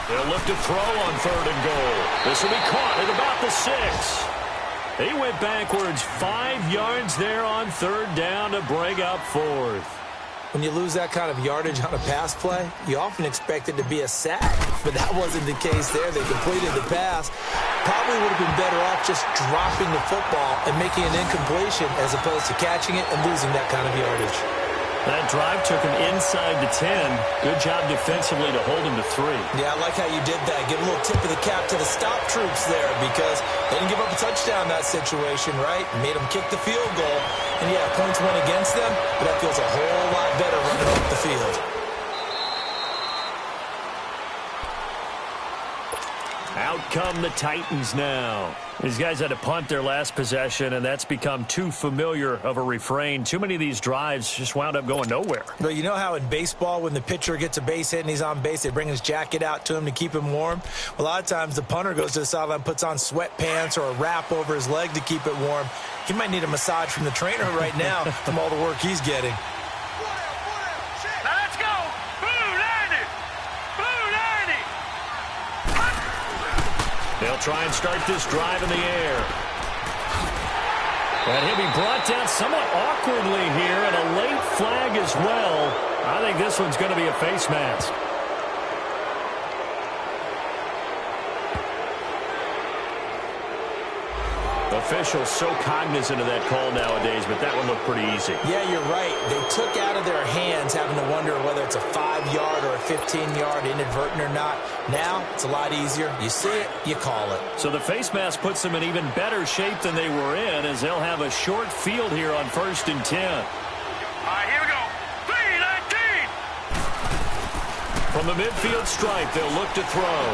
They'll look to throw on 3rd and goal. This will be caught at about the 6. He went backwards 5 yards there on 3rd down to bring up 4th. When you lose that kind of yardage on a pass play, you often expect it to be a sack, but that wasn't the case there. They completed the pass. Probably would have been better off just dropping the football and making an incompletion as opposed to catching it and losing that kind of yardage. That drive took him inside the 10. Good job defensively to hold him to 3. Yeah, I like how you did that. Give a little tip of the cap to the stop troops there, because they didn't give up a touchdown in that situation, right? Made them kick the field goal. And, yeah, points went against them, but that feels a whole lot better running off the field. Out come the Titans now. These guys had to punt their last possession, and that's become too familiar of a refrain. Too many of these drives just wound up going nowhere. Well, you know how in baseball, when the pitcher gets a base hit and he's on base, they bring his jacket out to him to keep him warm? Well, a lot of times the punter goes to the sideline, puts on sweatpants or a wrap over his leg to keep it warm. He might need a massage from the trainer right now from all the work he's getting. They'll try and start this drive in the air. And he'll be brought down somewhat awkwardly here, and a late flag as well. I think this one's going to be a face mask. Officials so cognizant of that call nowadays, but that one looked pretty easy. Yeah, you're right. They took out of their hands having to wonder whether it's a 5-yard or a 15-yard inadvertent or not. Now, it's a lot easier. You see it, you call it. So the face mask puts them in even better shape than they were in, as they'll have a short field here on 1st and 10. All right, here we go. 3-19. From the midfield stripe, they'll look to throw.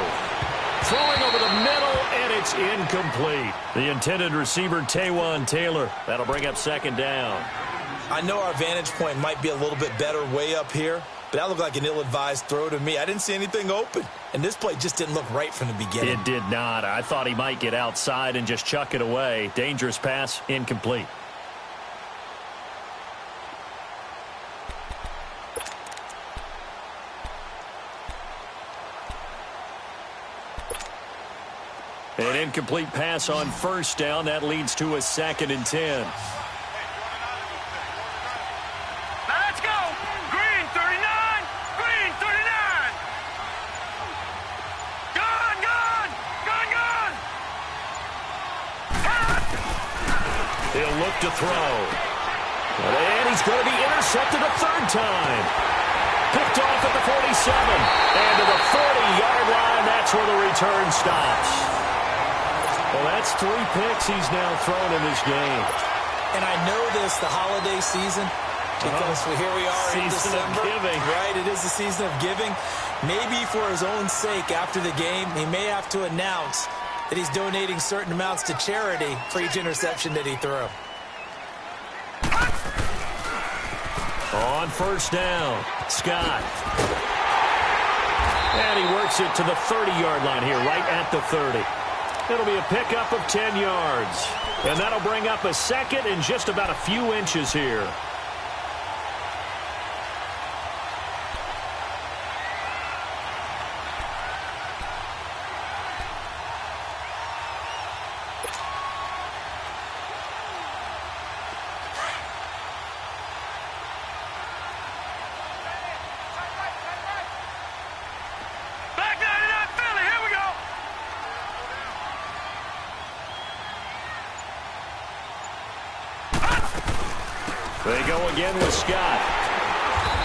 Throwing over the middle, and it's incomplete. The intended receiver, Taywan Taylor. That'll bring up 2nd down. I know our vantage point might be a little bit better way up here, but that looked like an ill-advised throw to me. I didn't see anything open, and this play just didn't look right from the beginning. It did not. I thought he might get outside and just chuck it away. Dangerous pass, incomplete. An incomplete pass on 1st down. That leads to a 2nd and 10. Now let's go. Green 39. Green 39. Gone, gone. Gone, gone. He'll look to throw. And he's going to be intercepted a 3rd time. Picked off at the 47. And to the 40-yard line, that's where the return stops. Well, that's 3 picks he's now thrown in this game. And I know this, the holiday season, because here we are in December. Season of giving. Right, it is the season of giving. Maybe for his own sake after the game, he may have to announce that he's donating certain amounts to charity for each interception that he threw. On 1st down, Scott. And he works it to the 30-yard line here, right at the 30. It'll be a pickup of 10 yards. And that'll bring up a 2nd and just about a few inches here. They go again with Scott.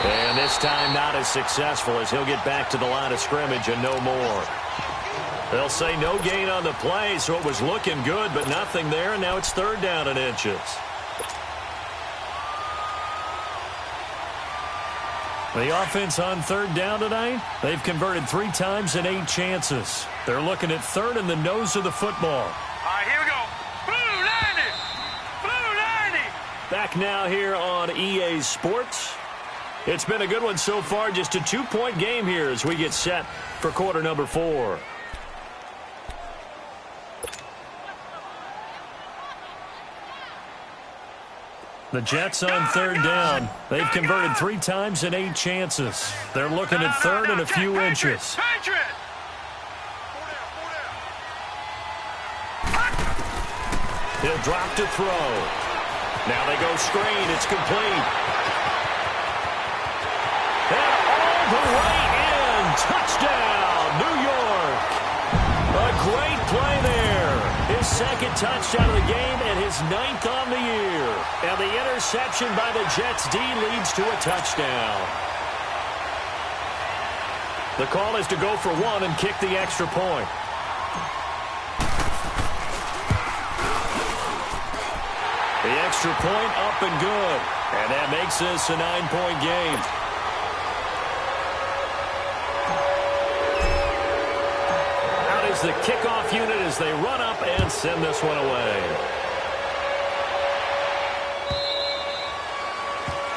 And this time not as successful as he'll get back to the line of scrimmage and no more. They'll say no gain on the play, so it was looking good, but nothing there, and now it's 3rd down and inches. The offense on 3rd down tonight, they've converted 3 times in 8 chances. They're looking at 3rd in the nose of the football. All right, here we go. Blue 90. Blue 90. Back now here on EA Sports. It's been a good one so far, just a 2-point game here as we get set for quarter number 4. The Jets on 3rd down. They've converted 3 times in 8 chances. They're looking at 3rd and a few inches. He'll drop to throw. Now they go screen. It's complete. And all the way in. Touchdown, New York. A great play there. His 2nd touchdown of the game and his 9th on the year. And the interception by the Jets D leads to a touchdown. The call is to go for 1 and kick the extra point. The extra point up and good. And that makes this a 9-point game. Out is the kickoff unit as they run up and send this one away.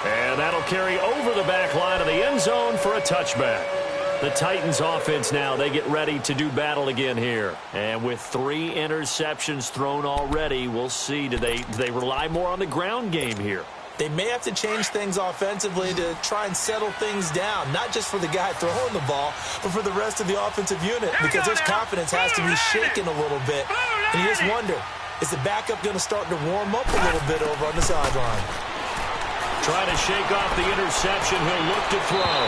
And that'll carry over the back line of the end zone for a touchback. The Titans offense now, they get ready to do battle again here. And with 3 interceptions thrown already, we'll see. Do they rely more on the ground game here? They may have to change things offensively to try and settle things down, not just for the guy throwing the ball, but for the rest of the offensive unit, because his confidence has to be shaken a little bit. And you just wonder, is the backup going to start to warm up a little bit over on the sideline? Trying to shake off the interception. He'll look to throw.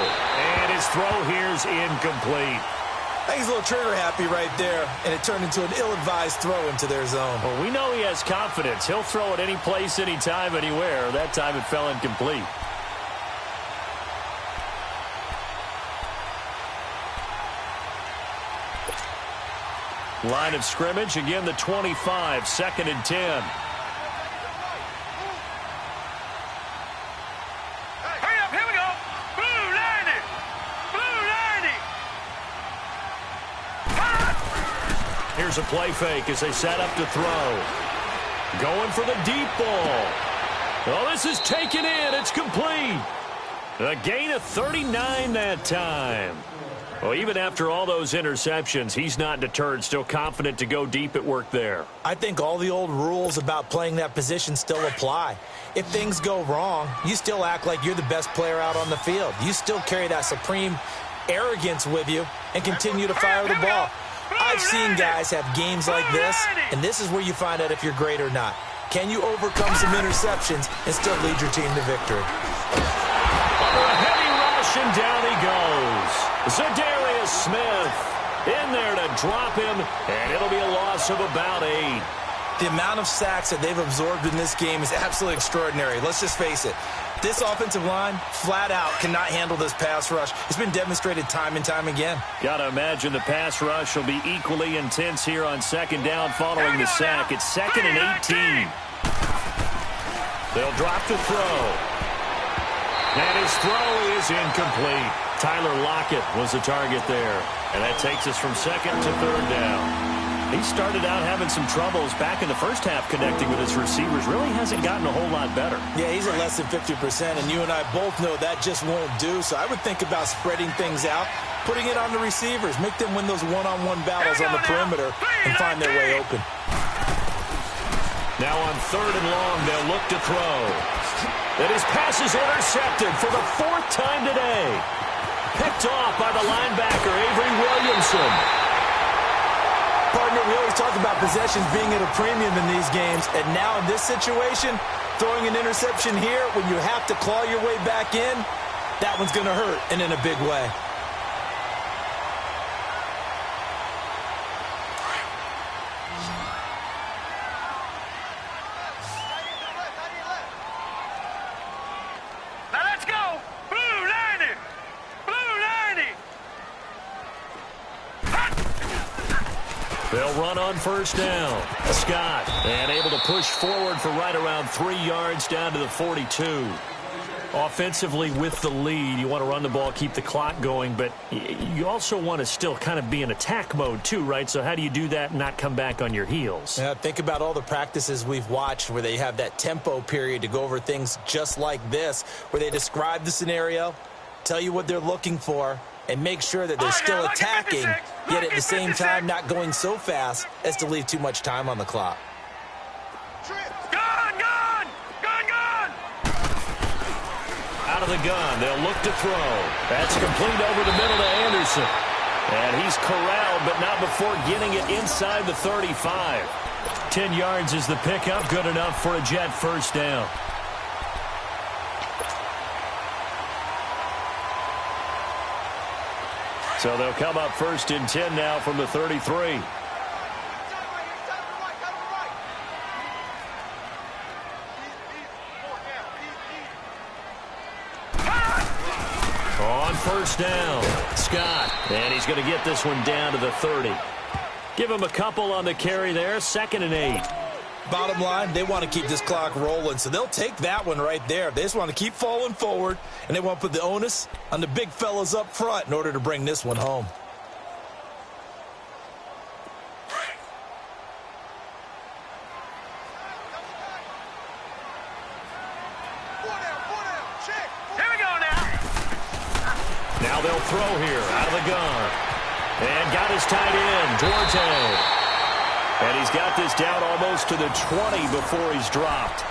And his throw here's incomplete. I think he's a little trigger happy right there, and it turned into an ill-advised throw into their zone. Well, we know he has confidence. He'll throw it any place, anytime, anywhere. That time it fell incomplete. Line of scrimmage, again the 25, 2nd and 10. Here's a play fake as they set up to throw. Going for the deep ball. Oh, this is taken in. It's complete. A gain of 39 that time. Well, even after all those interceptions, he's not deterred, still confident to go deep at work there. I think all the old rules about playing that position still apply. If things go wrong, you still act like you're the best player out on the field. You still carry that supreme arrogance with you and continue to fire the ball. I've seen guys have games like this, and this is where you find out if you're great or not. Can you overcome some interceptions and still lead your team to victory? Under a heavy rush, and down he goes. Zadarius Smith in there to drop him, and it'll be a loss of about 8. The amount of sacks that they've absorbed in this game is absolutely extraordinary. Let's just face it. This offensive line, flat out, cannot handle this pass rush. It's been demonstrated time and time again. Got to imagine the pass rush will be equally intense here on 2nd down following the sack. It's 2nd and 18. They'll drop to throw. And his throw is incomplete. Tyler Lockett was the target there. And that takes us from 2nd to 3rd down. He started out having some troubles back in the first half connecting with his receivers. Really hasn't gotten a whole lot better. Yeah, he's at less than 50%, and you and I both know that just won't do. So I would think about spreading things out, putting it on the receivers, make them win those one-on-one battles on the perimeter and find their way open. Now on 3rd and long, they'll look to throw. And his pass is intercepted for the 4th time today. Picked off by the linebacker, Avery Williamson. Partner, we always talk about possessions being at a premium in these games, and now in this situation, throwing an interception here when you have to claw your way back in, that one's going to hurt, and in a big way. Now let's go! Blue 90! Blue 90! They'll run on first down. Scott, and able to push forward for right around 3 yards down to the 42. Offensively with the lead, you want to run the ball, keep the clock going, but you also want to still kind of be in attack mode too, right? So how do you do that and not come back on your heels? Yeah, think about all the practices we've watched where they have that tempo period to go over things just like this, where they describe the scenario, tell you what they're looking for, and make sure that they're still attacking, yet at the same time not going so fast as to leave too much time on the clock. Out of the gun, they'll look to throw. That's complete over the middle to Anderson. And he's corralled, but not before getting it inside the 35. 10 yards is the pickup, good enough for a Jet first down. So they'll come up first and 10 now from the 33. On first down, Scott, and he's going to get this one down to the 30. Give him a couple on the carry there, 2nd and 8. Bottom line, they want to keep this clock rolling, so they'll take that one right there. They just want to keep falling forward, and they want to put the onus on the big fellas up front in order to bring this one home. Now they'll throw here out of the gun. And got his tight end, Duarte. And he's got this down almost to the 20 before he's dropped.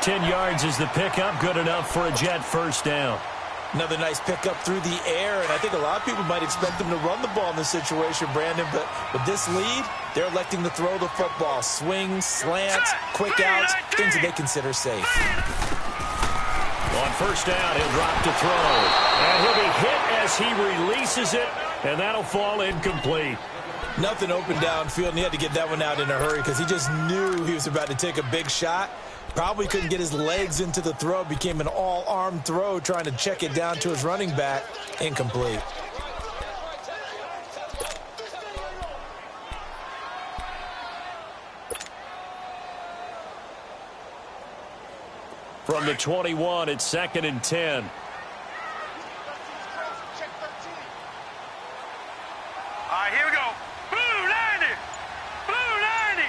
10 yards is the pickup, good enough for a Jet first down. Another nice pickup through the air, and I think a lot of people might expect them to run the ball in this situation, Brandon, but with this lead, they're electing to throw the football. Swings, slants, quick outs, things that they consider safe. On first down, he'll drop to throw. And he'll be hit as he releases it, and that'll fall incomplete. Nothing open downfield, and he had to get that one out in a hurry because he just knew he was about to take a big shot. Probably couldn't get his legs into the throw. Became an all-arm throw trying to check it down to his running back. Incomplete. From the 21, it's 2nd and 10. All right, here we go. Blue 90. Blue 90.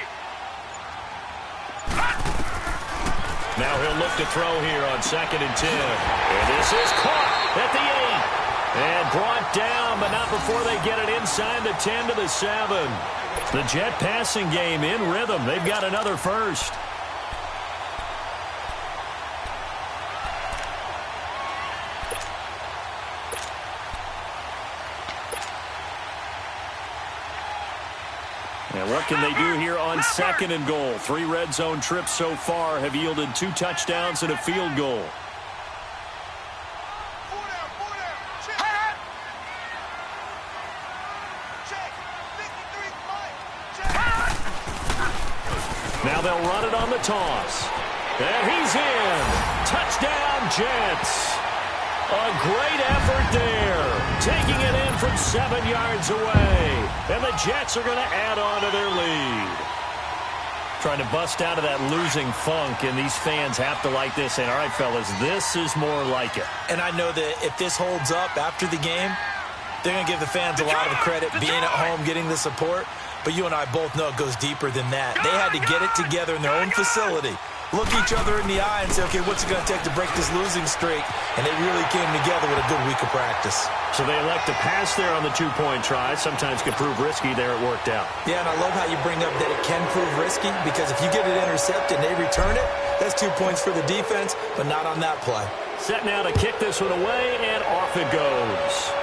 Now he'll look to throw here on 2nd and 10. And this is caught at the 8. And brought down, but not before they get it inside the 10 to the 7. The Jet passing game in rhythm. They've got another first. And what can they do here on 2nd and goal? 3 red zone trips so far have yielded 2 touchdowns and a field goal. Now they'll run it on the toss. And he's in. Touchdown, Jets. A great effort there. Taking it in from 7 yards away. And the Jets are going to add on to their lead. Trying to bust out of that losing funk, and these fans have to like this. And all right, fellas, this is more like it. And I know that if this holds up after the game, they're going to give the fans a lot of credit being at home, getting the support. But you and I both know it goes deeper than that. They had to get it together in their own facility, look each other in the eye and say, okay, what's it going to take to break this losing streak? And they really came together with a good week of practice. So they elect to pass there on the 2-point try. Sometimes can prove risky. There it worked out. Yeah, and I love how you bring up that it can prove risky, because if you get it intercepted and they return it, that's 2 points for the defense, but not on that play. Set now to kick this one away, and off it goes.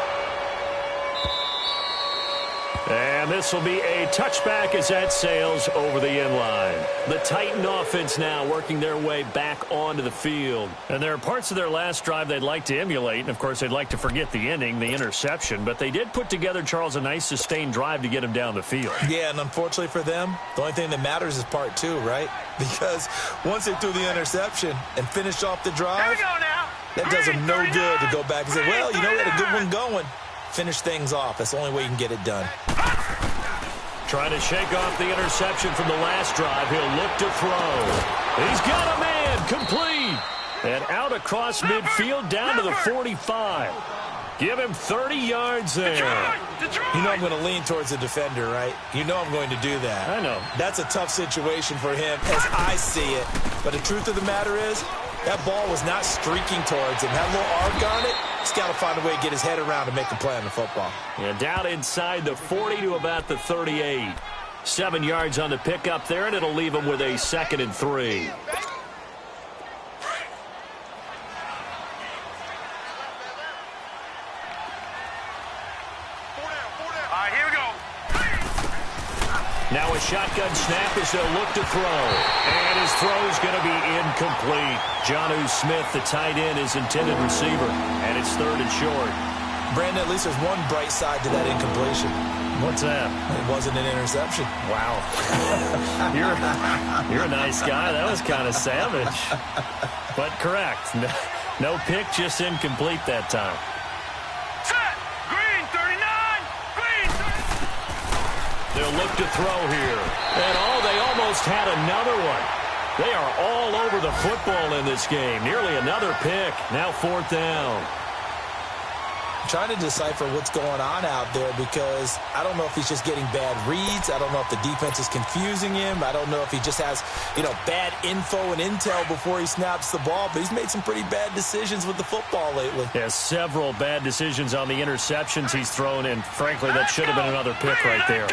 And this will be a touchback as that sails over the end line. The Titan offense now working their way back onto the field. And there are parts of their last drive they'd like to emulate. And, of course, they'd like to forget the ending, the interception. But they did put together, Charles, a nice sustained drive to get him down the field. Yeah, and unfortunately for them, the only thing that matters is part 2, right? Because once they threw the interception and finished off the drive, that does them no good to go back and say, well, you know, we had a good one going. Finish things off. That's the only way you can get it done. Trying to shake off the interception from the last drive. He'll look to throw. He's got a man. Complete. And out across midfield down to the 45. Give him 30 yards there. You know I'm going to lean towards the defender, right? You know I'm going to do that. I know. That's a tough situation for him as I see it. But the truth of the matter is, that ball was not streaking towards him. Had a little arc on it. He's got to find a way to get his head around to make a play on the football. Yeah, down inside the 40 to about the 38. 7 yards on the pickup there, and it'll leave him with a 2nd and 3. Now a shotgun snap as they'll look to throw. And his throw's going to be incomplete. Jonnu Smith, the tight end, is intended receiver. And it's 3rd and short. Brandon, at least there's one bright side to that incompletion. What's that? It wasn't an interception. Wow. You're a nice guy. That was kind of savage. But correct. No pick, just incomplete that time. They'll look to throw here. And, they almost had another one. They are all over the football in this game. Nearly another pick. Now 4th down. I'm trying to decipher what's going on out there because I don't know if he's just getting bad reads. I don't know if the defense is confusing him. I don't know if he just has, bad info and intel before he snaps the ball. But he's made some pretty bad decisions with the football lately. Yeah, several bad decisions on the interceptions he's thrown, and frankly, that should have been another pick right there.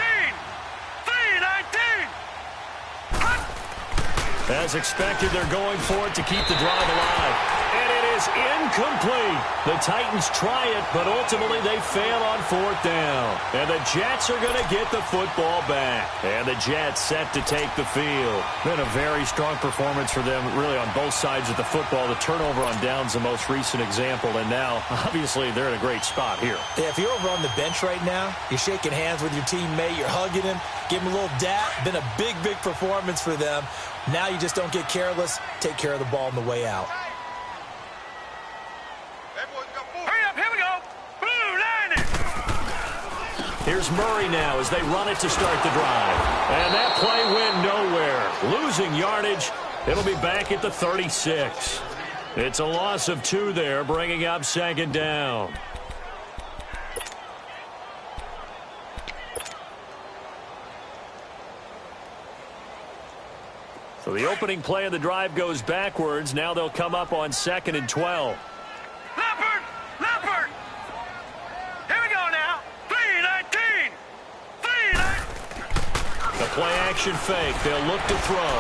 As expected, they're going for it to keep the drive alive. And it is incomplete. The Titans try it, but ultimately they fail on 4th down. And the Jets are going to get the football back. And the Jets set to take the field. Been a very strong performance for them, really, on both sides of the football. The turnover on downs, the most recent example. And now, obviously, they're in a great spot here. Yeah, if you're over on the bench right now, you're shaking hands with your teammate, you're hugging him, give him a little dap. Been a big, big performance for them. Now you just don't get careless. Take care of the ball on the way out. Hurry up, here we go. Blue line it. Here's Murray now as they run it to start the drive. And that play went nowhere. Losing yardage. It'll be back at the 36. It's a loss of 2 there, bringing up 2nd down. So the opening play of the drive goes backwards. Now they'll come up on 2nd and 12. Leopard! Here we go now. 3-19. The play action fake. They'll look to throw.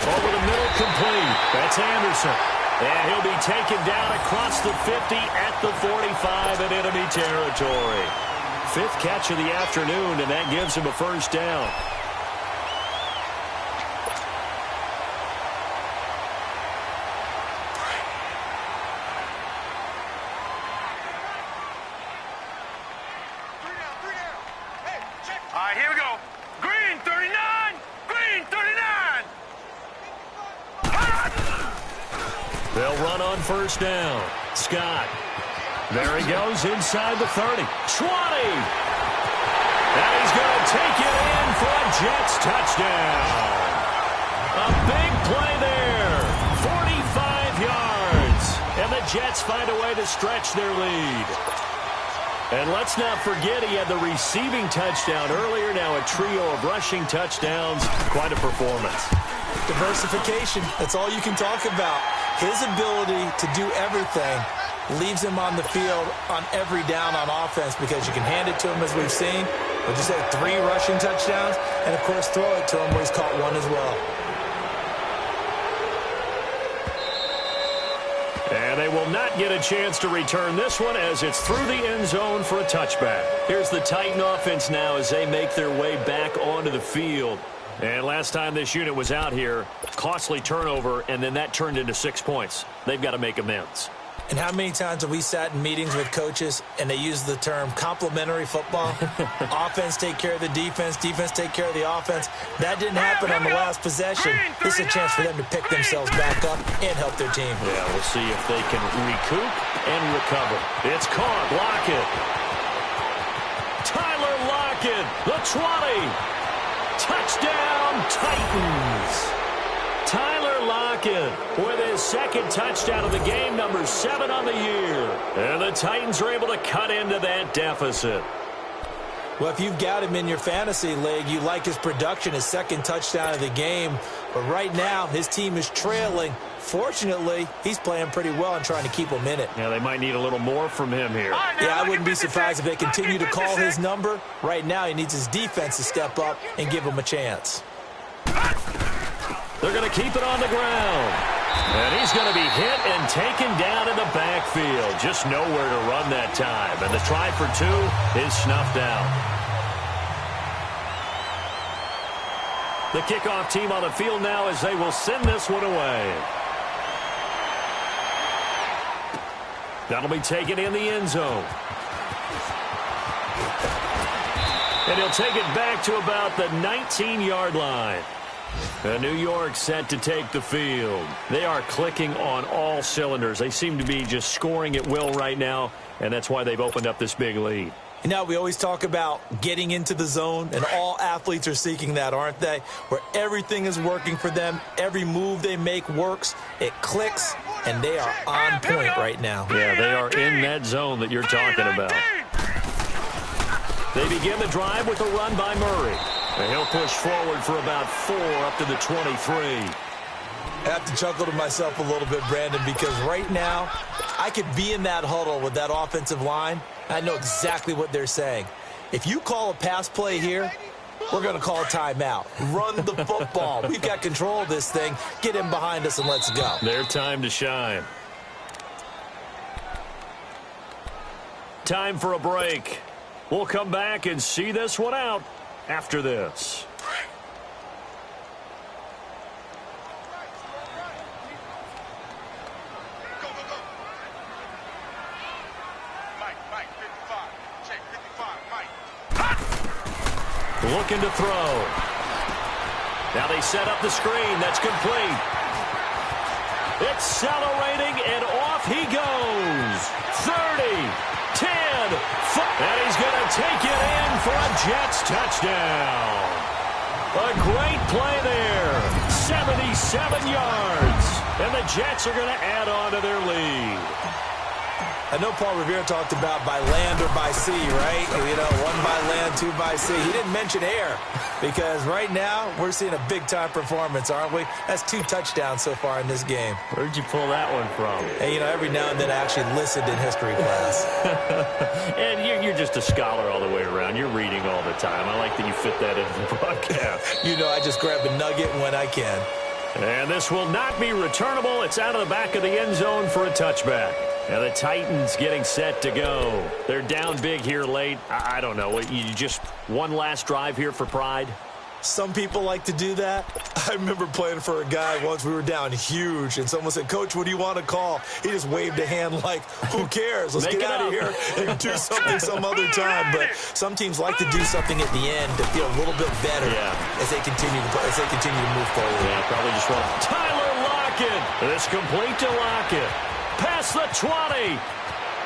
Over the middle, complete. That's Anderson. And he'll be taken down across the 50 at the 45 in enemy territory. 5th catch of the afternoon, and that gives him a 1st down. Here we go. Green 39. Green 39. They'll run on 1st down. Scott. There he goes inside the 30. 20. And he's going to take it in for a Jets touchdown. A big play there. 45 yards. And the Jets find a way to stretch their lead. And let's not forget he had the receiving touchdown earlier. Now a trio of rushing touchdowns. Quite a performance. Diversification. That's all you can talk about. His ability to do everything leaves him on the field on every down on offense because you can hand it to him as we've seen. But just had 3 rushing touchdowns and, of course, throw it to him where he's caught 1 as well. And they will not get a chance to return this one as it's through the end zone for a touchback. Here's the Titan offense now as they make their way back onto the field. And last time this unit was out here, costly turnover, and then that turned into 6 points. They've got to make amends. And how many times have we sat in meetings with coaches and they use the term complementary football? Offense take care of the defense, defense take care of the offense. That didn't happen on the last possession. This is a chance for them to pick themselves back up and help their team. Yeah, we'll see if they can recoup and recover. It's caught. Lockett. Tyler Lockett. Lockett, the 20. Touchdown, Titans. Tyler Lockett with his second touchdown of the game, number 7 on the year. And the Titans are able to cut into that deficit. Well, if you've got him in your fantasy league, you like his production, his second touchdown of the game. But right now, his team is trailing. Fortunately, he's playing pretty well and trying to keep them in it. Yeah, they might need a little more from him here. Yeah, I wouldn't be surprised if they continue to call his number. Right now, he needs his defense to step up and give him a chance. They're going to keep it on the ground. And he's going to be hit and taken down in the backfield. Just nowhere to run that time. And the try for 2 is snuffed out. The kickoff team on the field now as they will send this one away. That'll be taken in the end zone. And he'll take it back to about the 19-yard line. And New York set to take the field. They are clicking on all cylinders. They seem to be just scoring at will right now, and that's why they've opened up this big lead. You know, we always talk about getting into the zone, and all athletes are seeking that, aren't they? Where everything is working for them, every move they make works, it clicks, and they are on point right now. Yeah, they are in that zone that you're talking about. They begin the drive with a run by Murray. And he'll push forward for about 4 up to the 23. I have to chuckle to myself a little bit, Brandon, because right now I could be in that huddle with that offensive line. I know exactly what they're saying. If you call a pass play here, we're going to call a timeout. Run the football. We've got control of this thing. Get in behind us and let's go. Their time to shine. Time for a break. We'll come back and see this one out after this. Looking to throw. Now they set up the screen. That's complete. Accelerating, and off he goes. 30, 10, 5. And he's going to take it in for a Jets touchdown. A great play there. 77 yards. And the Jets are going to add on to their lead. I know Paul Revere talked about by land or by sea, right? You know, 1 by land, 2 by sea. He didn't mention air because right now we're seeing a big-time performance, aren't we? That's 2 touchdowns so far in this game. Where'd you pull that one from? Hey, you know, every now and then I actually listened in history class. And you're just a scholar all the way around. You're reading all the time. I like that you fit that into the broadcast. You know, I just grab a nugget when I can. And this will not be returnable. It's out of the back of the end zone for a touchback. And the Titans getting set to go. They're down big here late. I don't know. You just one last drive here for pride? Some people like to do that. I remember playing for a guy once. We were down huge, and someone said, "Coach, what do you want to call?" He just waved a hand like, who cares? Let's get out of here and do something some other time. But some teams like to do something at the end to feel a little bit better as they continue to move forward. Yeah, probably just want Tyler Lockett. This complete to Lockett. Past the 20.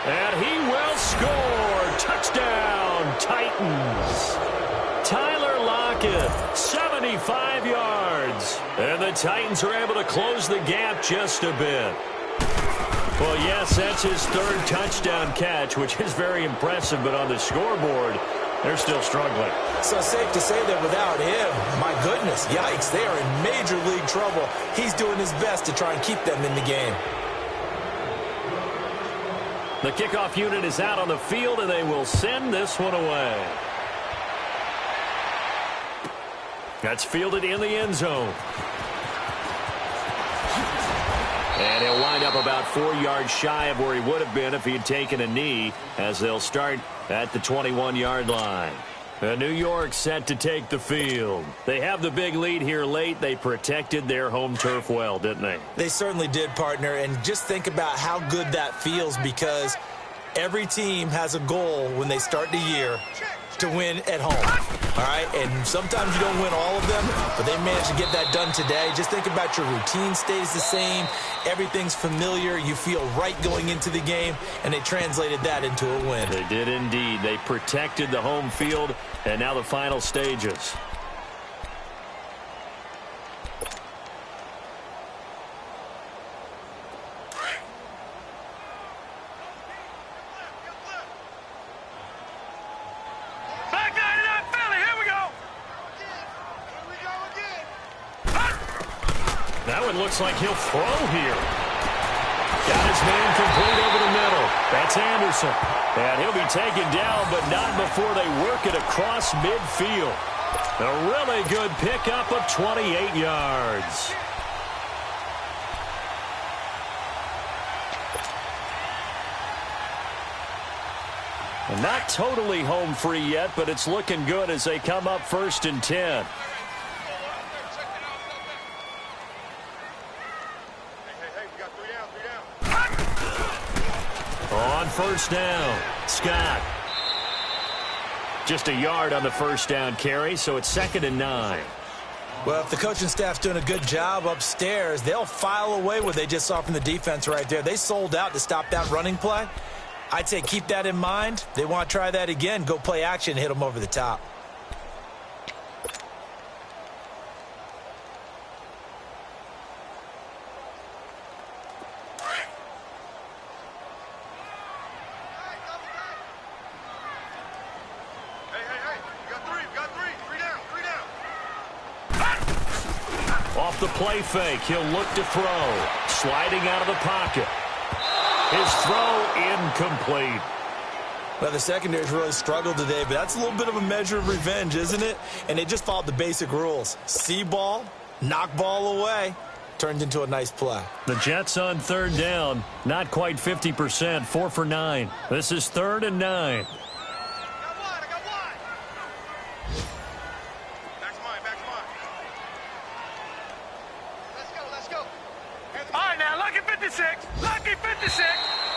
And he will score. Touchdown, Titans. Tyler Lockett, 75 yards. And the Titans are able to close the gap just a bit. Well, yes, that's his 3rd touchdown catch, which is very impressive. But on the scoreboard, they're still struggling. So safe to say that without him, my goodness, yikes, they are in major league trouble. He's doing his best to try and keep them in the game. The kickoff unit is out on the field, and they will send this one away. That's fielded in the end zone. And he'll wind up about 4 yards shy of where he would have been if he had taken a knee, as they'll start at the 21-yard line. New York set to take the field. They have the big lead here late. They protected their home turf well, didn't they? They certainly did, partner. And just think about how good that feels, because every team has a goal when they start the year to win at home. All right, and sometimes you don't win all of them, but they managed to get that done today. Just think about your routine stays the same. Everything's familiar. You feel right going into the game, and they translated that into a win. They did indeed. They protected the home field, and now the final stages. That one looks like he'll throw here. Got his man complete over the middle. That's Anderson. And he'll be taken down, but not before they work it across midfield. A really good pickup of 28 yards. And not totally home free yet, but it's looking good as they come up 1st and 10. On 1st down, Scott. Just a yard on the 1st down carry, so it's 2nd and 9. Well, if the coaching staff's doing a good job upstairs, they'll file away what they just saw from the defense right there. They sold out to stop that running play. I'd say keep that in mind. They want to try that again. Go play action, hit them over the top. Off the play fake, he'll look to throw. Sliding out of the pocket. His throw incomplete. Well, the secondary's really struggled today, but that's a little bit of a measure of revenge, isn't it? And they just followed the basic rules. See ball, knock ball away. Turned into a nice play. The Jets on 3rd down. Not quite 50%, 4 for 9. This is 3rd and 9.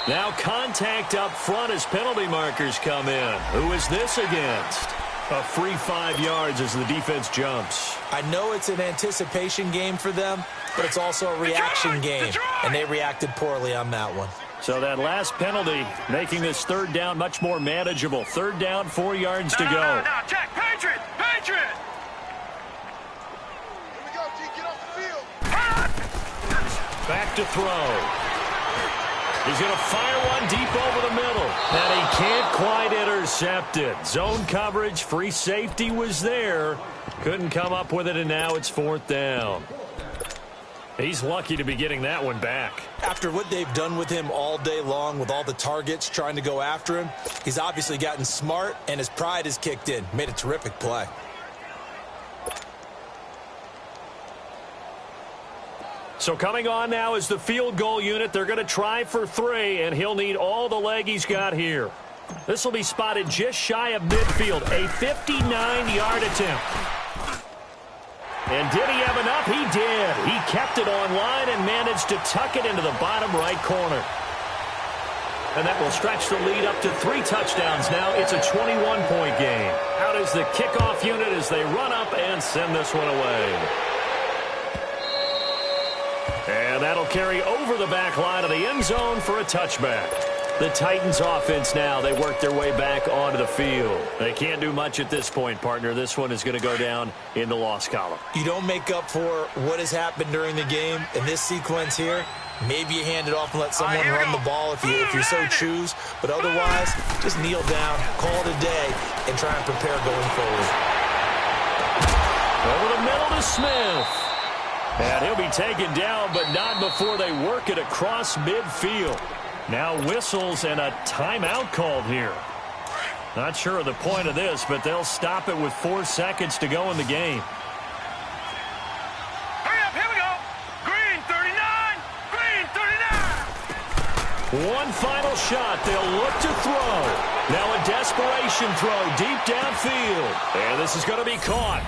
Now contact up front as penalty markers come in. Who is this against? A free 5 yards as the defense jumps. I know it's an anticipation game for them, but it's also a reaction game, and they reacted poorly on that one. So that last penalty making this 3rd down much more manageable. 3rd down, 4 yards to go. No, Jack, Patriot! Patriot! Here we go, G, get off the field. Back to throw. He's going to fire one deep over the middle. And he can't quite intercept it. Zone coverage, free safety was there. Couldn't come up with it, and now it's 4th down. He's lucky to be getting that one back. After what they've done with him all day long with all the targets trying to go after him, he's obviously gotten smart, and his pride has kicked in. Made a terrific play. So coming on now is the field goal unit. They're going to try for 3, and he'll need all the leg he's got here. This will be spotted just shy of midfield. A 59-yard attempt. And did he have enough? He did. He kept it on line and managed to tuck it into the bottom right corner. And that will stretch the lead up to 3 touchdowns now. It's a 21-point game. Out is the kickoff unit as they run up and send this one away. And that'll carry over the back line of the end zone for a touchback. The Titans offense now, they work their way back onto the field. They can't do much at this point, partner. This one is going to go down in the loss column. You don't make up for what has happened during the game in this sequence here. Maybe you hand it off and let someone run the ball if you so choose. But otherwise, just kneel down, call it a day, and try and prepare going forward. Over the middle to Smith. And he'll be taken down, but not before they work it across midfield. Now whistles and a timeout called here. Not sure of the point of this, but they'll stop it with 4 seconds to go in the game. Hurry up, here we go. Green 39, green 39. One final shot. They'll look to throw. Now a desperation throw deep downfield. And this is going to be caught.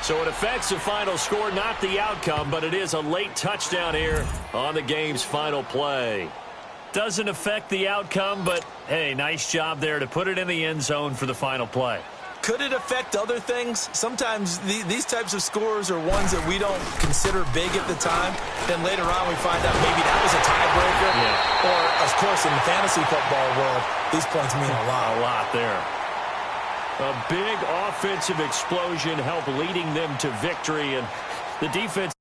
So it affects the final score, not the outcome, but it is a late touchdown here on the game's final play. Doesn't affect the outcome, but, hey, nice job there to put it in the end zone for the final play. Could it affect other things? Sometimes these types of scores are ones that we don't consider big at the time. Then later on we find out maybe that was a tiebreaker. Yeah. Or, of course, in the fantasy football world, these points mean a lot. A lot there. A big offensive explosion helped leading them to victory, and the defense